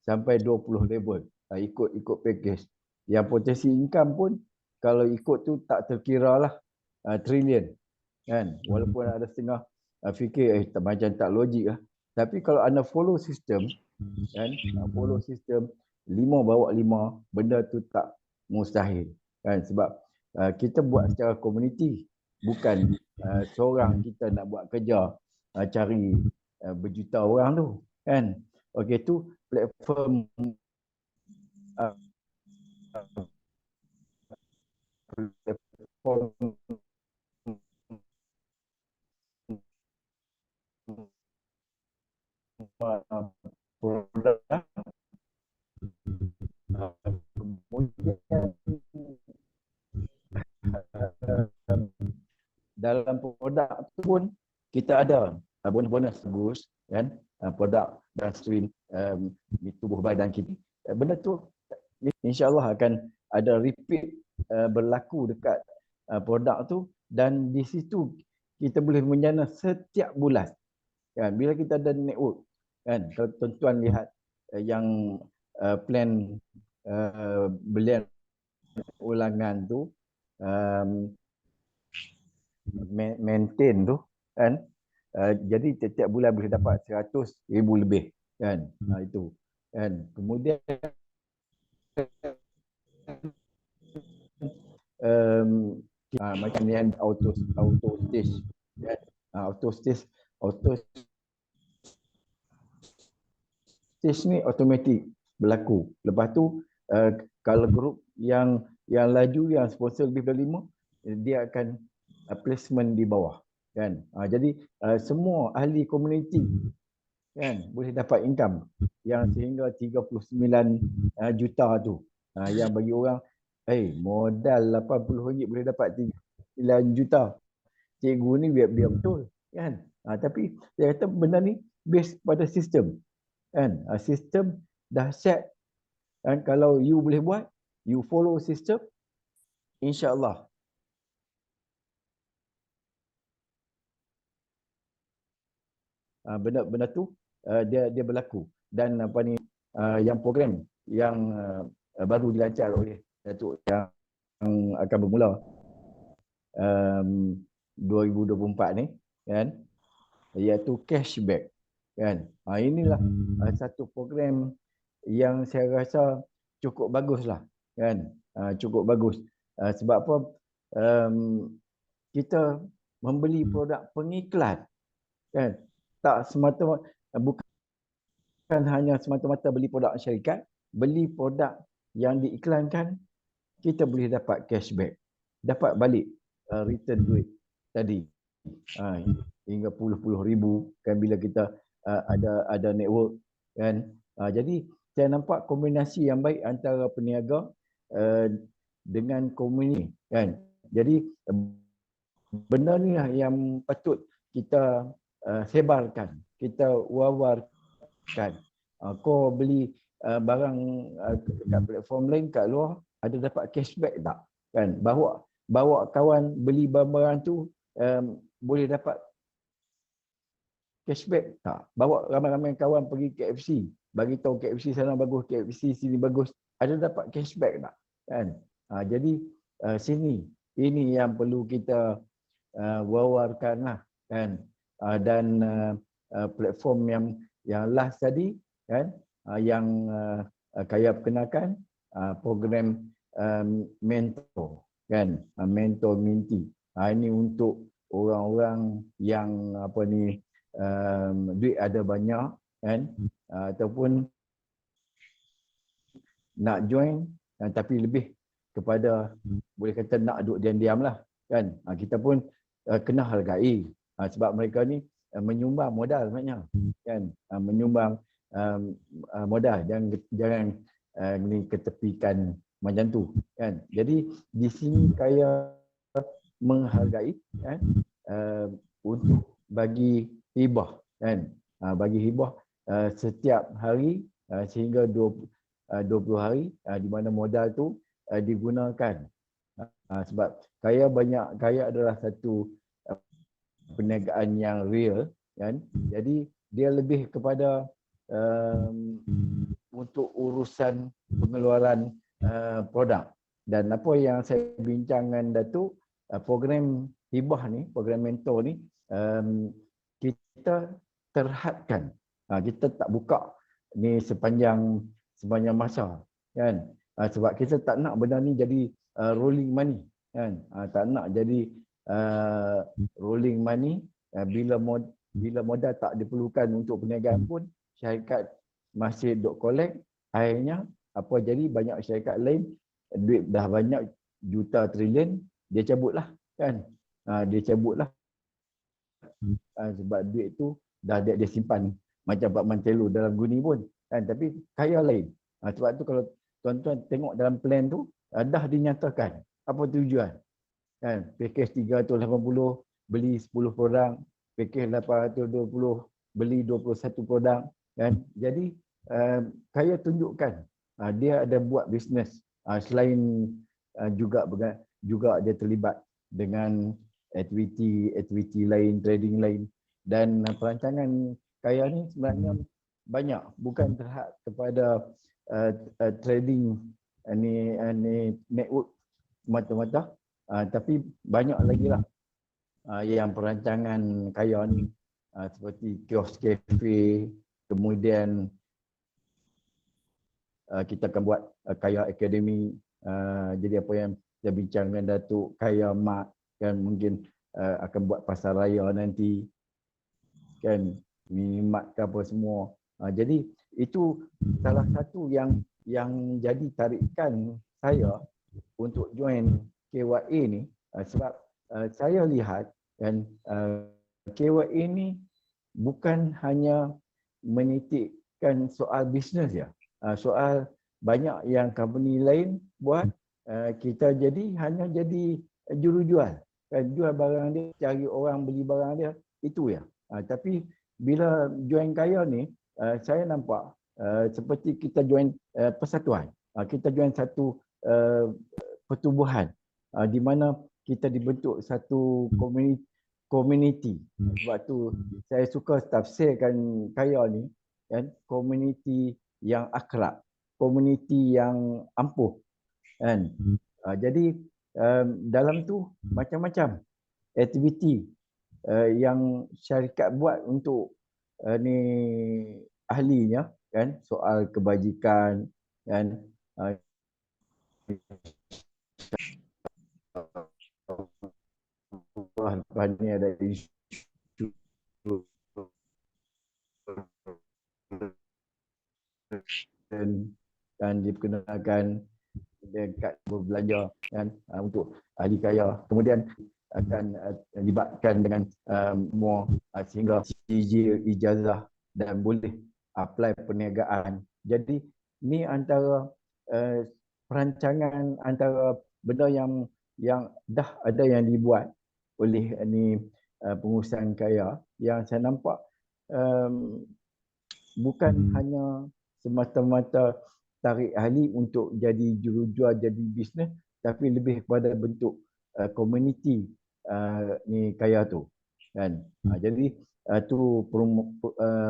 sampai 20 level ikut package. Yang potensi income pun kalau ikut tu tak terkira lah trilion kan. Walaupun ada setengah fikir macam tak logik lah. Tapi kalau anda follow sistem kan, follow sistem 5 bawa 5, benda tu tak mustahil kan. Sebab kita buat secara komuniti, bukan seorang kita nak buat kerja cari berjuta orang tu kan. Okey, tu platform produk. Dalam produk tu pun kita ada bonus-bonus bagus kan, produk dan stream di tubuh badan kita. Benda tu insya-Allah akan ada repeat berlaku dekat produk tu, dan di situ kita boleh menjana setiap bulan kan. Bila kita ada network kan, kalau tuan-tuan lihat yang plan belian ulangan tu maintain tu kan, jadi setiap bulan boleh dapat 100,000 lebih kan. Itu kan. Kemudian macam yang auto stage kan? Auto stage ni automatic berlaku. Lepas tu kalau grup yang laju, yang sponsor lebih dari 5, dia akan placement di bawah kan. Jadi semua ahli komuniti kan boleh dapat income yang sehingga 39 juta tu. Yang bagi orang modal RM80 boleh dapat 39 juta. Cikgu ni biar betul kan. Tapi saya kata benda ni based pada sistem kan. Sistem dah set kan. Kalau you boleh buat, you follow sistem, insya-Allah benda tu dia berlaku. Dan apa ni yang program yang baru dilancar oleh Datuk yang akan bermula 2024 ni kan, iaitu cashback kan. Inilah satu program yang saya rasa cukup baguslah kan. Cukup bagus. Sebab apa? Kita membeli produk pengiklan kan. Tak semata-mata, bukan hanya semata-mata beli produk syarikat, beli produk yang diiklankan, kita boleh dapat cashback, dapat balik return duit tadi hingga puluh-puluh ribu kan bila kita ada network kan. Jadi saya nampak kombinasi yang baik antara peniaga dengan komuniti kan. Jadi benda ni lah yang patut kita sebarkan, kita wawarkan. Kau beli barang kat platform lain kat luar, ada dapat cashback tak? Kan? Bawa kawan beli barang tu boleh dapat cashback tak? Bawa ramai-ramai kawan pergi KFC, bagi tahu KFC sana bagus, KFC sini bagus, ada dapat cashback tak? Kan? Jadi ini yang perlu kita wawarkan lah kan. Dan platform yang last tadi kan, yang Kaya perkenalkan program mentor kan, mentor minti. Ini untuk orang-orang yang duit ada banyak kan, ataupun nak join tapi lebih kepada boleh kata nak duduk diam-diam lah kan. Kita pun kena hargai sebab mereka ni menyumbang modal sebenarnya kan, menyumbang modal, jangan ni ketepikan macam tu kan. Jadi di sini Kaya menghargai kan, untuk bagi hibah kan, bagi hibah setiap hari sehingga 20 hari di mana modal tu digunakan. Sebab Kaya adalah satu perniagaan yang real kan. Jadi dia lebih kepada untuk urusan pengeluaran produk. Dan apa yang saya bincangkan Datuk, program hibah ni, program mentor ni, kita terhadkan. Kita tak buka ni sepanjang masa kan. Sebab kita tak nak benda ni jadi rolling money kan. Tak nak jadi rolling money. Bila modal tak diperlukan untuk perniagaan pun, syarikat masih duk collect, akhirnya apa jadi, banyak syarikat lain duit dah banyak juta trilion, dia cabutlah kan. Dia cabutlah sebab duit tu dah dia simpan macam Pak Mantelo dalam guni pun kan. Tapi Kaya lain. Sebab tu kalau tuan-tuan tengok dalam plan tu, dah dinyatakan apa tujuan kan. Pakej 380 beli 10 produk, pakej 820 beli 21 produk kan. Jadi Kaya tunjukkan dia ada buat bisnes selain juga dia terlibat dengan aktiviti lain, trading lain. Dan perancangan Kaya ni sebenarnya banyak, bukan terhad kepada trading ni network semata-mata, tapi banyak lagi lah yang perancangan Kaya ni, seperti kios cafe, kemudian kita akan buat Kaya Academy. Jadi apa yang saya bincang dengan Datuk, Kaya Mart kan, mungkin akan buat pasar raya nanti kan, minimart ke apa semua. Jadi itu salah satu yang jadi tarikan saya untuk join KYA ni, sebab saya lihat kan, KYA ni bukan hanya menitikkan soal bisnes ya. Soal banyak yang company lain buat, kita hanya jadi jurujual kan, jual barang dia, cari orang beli barang dia, itu ya. Tapi bila join Kaya ni, saya nampak seperti kita join persatuan, kita join satu pertubuhan di mana kita dibentuk satu community. Sebab tu saya suka tafsirkan Kaya ni kan, community yang akrab komuniti yang ampuh kan. Jadi dalam tu macam-macam aktiviti yang syarikat buat untuk ni ahlinya kan, soal kebajikan kan, lepas ni ada isu dan diperkenalkan dekat berbelanja kan, untuk ahli kaya. Kemudian akan libatkan dengan MUA sehingga ijazah dan boleh apply perniagaan. Jadi ni antara perancangan, antara benda yang dah ada yang dibuat oleh ni pengurusan kaya, yang saya nampak bukan hanya semata-mata tarik ahli untuk jadi jurujual, jadi bisnes, tapi lebih kepada bentuk komuniti ni kaya tu kan. Jadi tu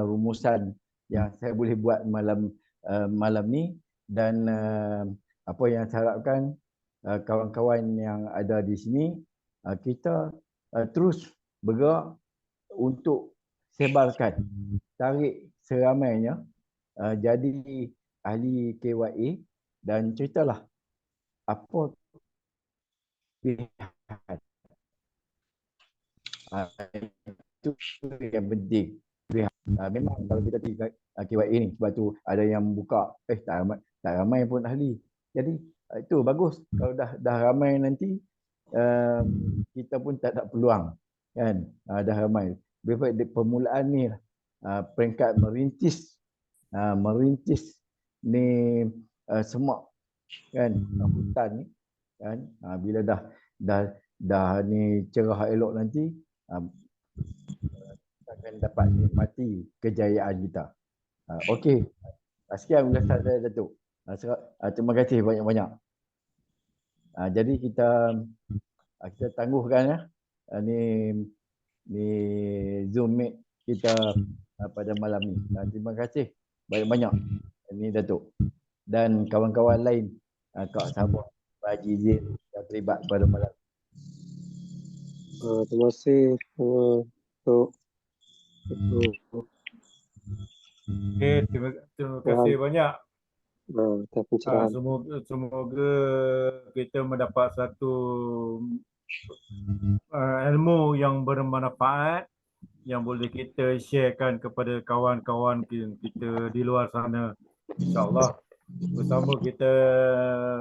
rumusan yang saya boleh buat malam ni, dan apa yang saya harapkan kawan-kawan yang ada di sini, kita terus bergerak untuk sebarkan, tarik seramainya jadi ahli KYA dan ceritalah apa pilihan. Itu yang penting. Memang kalau kita tinggal KYA ni, sebab tu ada yang buka tak ramai pun ahli. Jadi itu bagus kalau dah ramai nanti kita pun tak ada peluang kan. Dah ramai. Lebih permulaan ni peringkat merintis ni semak kan, hutan ni kan. Bila dah ni cerah elok nanti, akan dapat nikmati kejayaan kita. Okey, sekian ulasan saya, Datuk. Terima kasih banyak-banyak. Jadi kita tangguhkan ni Zoom meet kita pada malam ni. Terima kasih banyak-banyak ni Datuk dan kawan-kawan lain, Kak Sabah, Pak Haji Zin yang terlibat pada malam. Terima kasih untuk Terima kasih banyak. pencerahan. Semoga kita mendapat satu ilmu yang bermanfaat yang boleh kita sharekan kepada kawan-kawan kita di luar sana. InsyaAllah bersama kita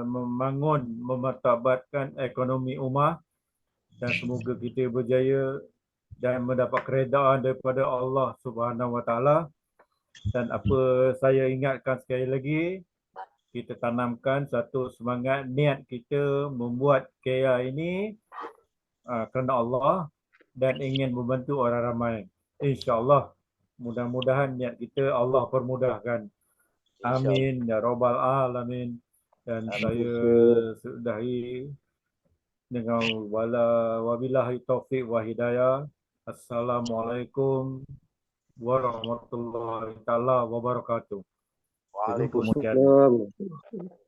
membangun, memartabatkan ekonomi ummah, dan semoga kita berjaya dan mendapat keredaan daripada Allah Subhanahu Wa Taala. Dan apa saya ingatkan sekali lagi, kita tanamkan satu semangat niat kita membuat KR ini kerana Allah dan ingin membantu orang ramai. InsyaAllah, mudah-mudahan niat kita Allah permudahkan. Amin ya rabbal alamin. Dan saya sudahi dengan wabillahi taufiq wa hidayah. Assalamualaikum warahmatullahi taala wabarakatuh. Waalaikumsalam. Waalaikumsalam.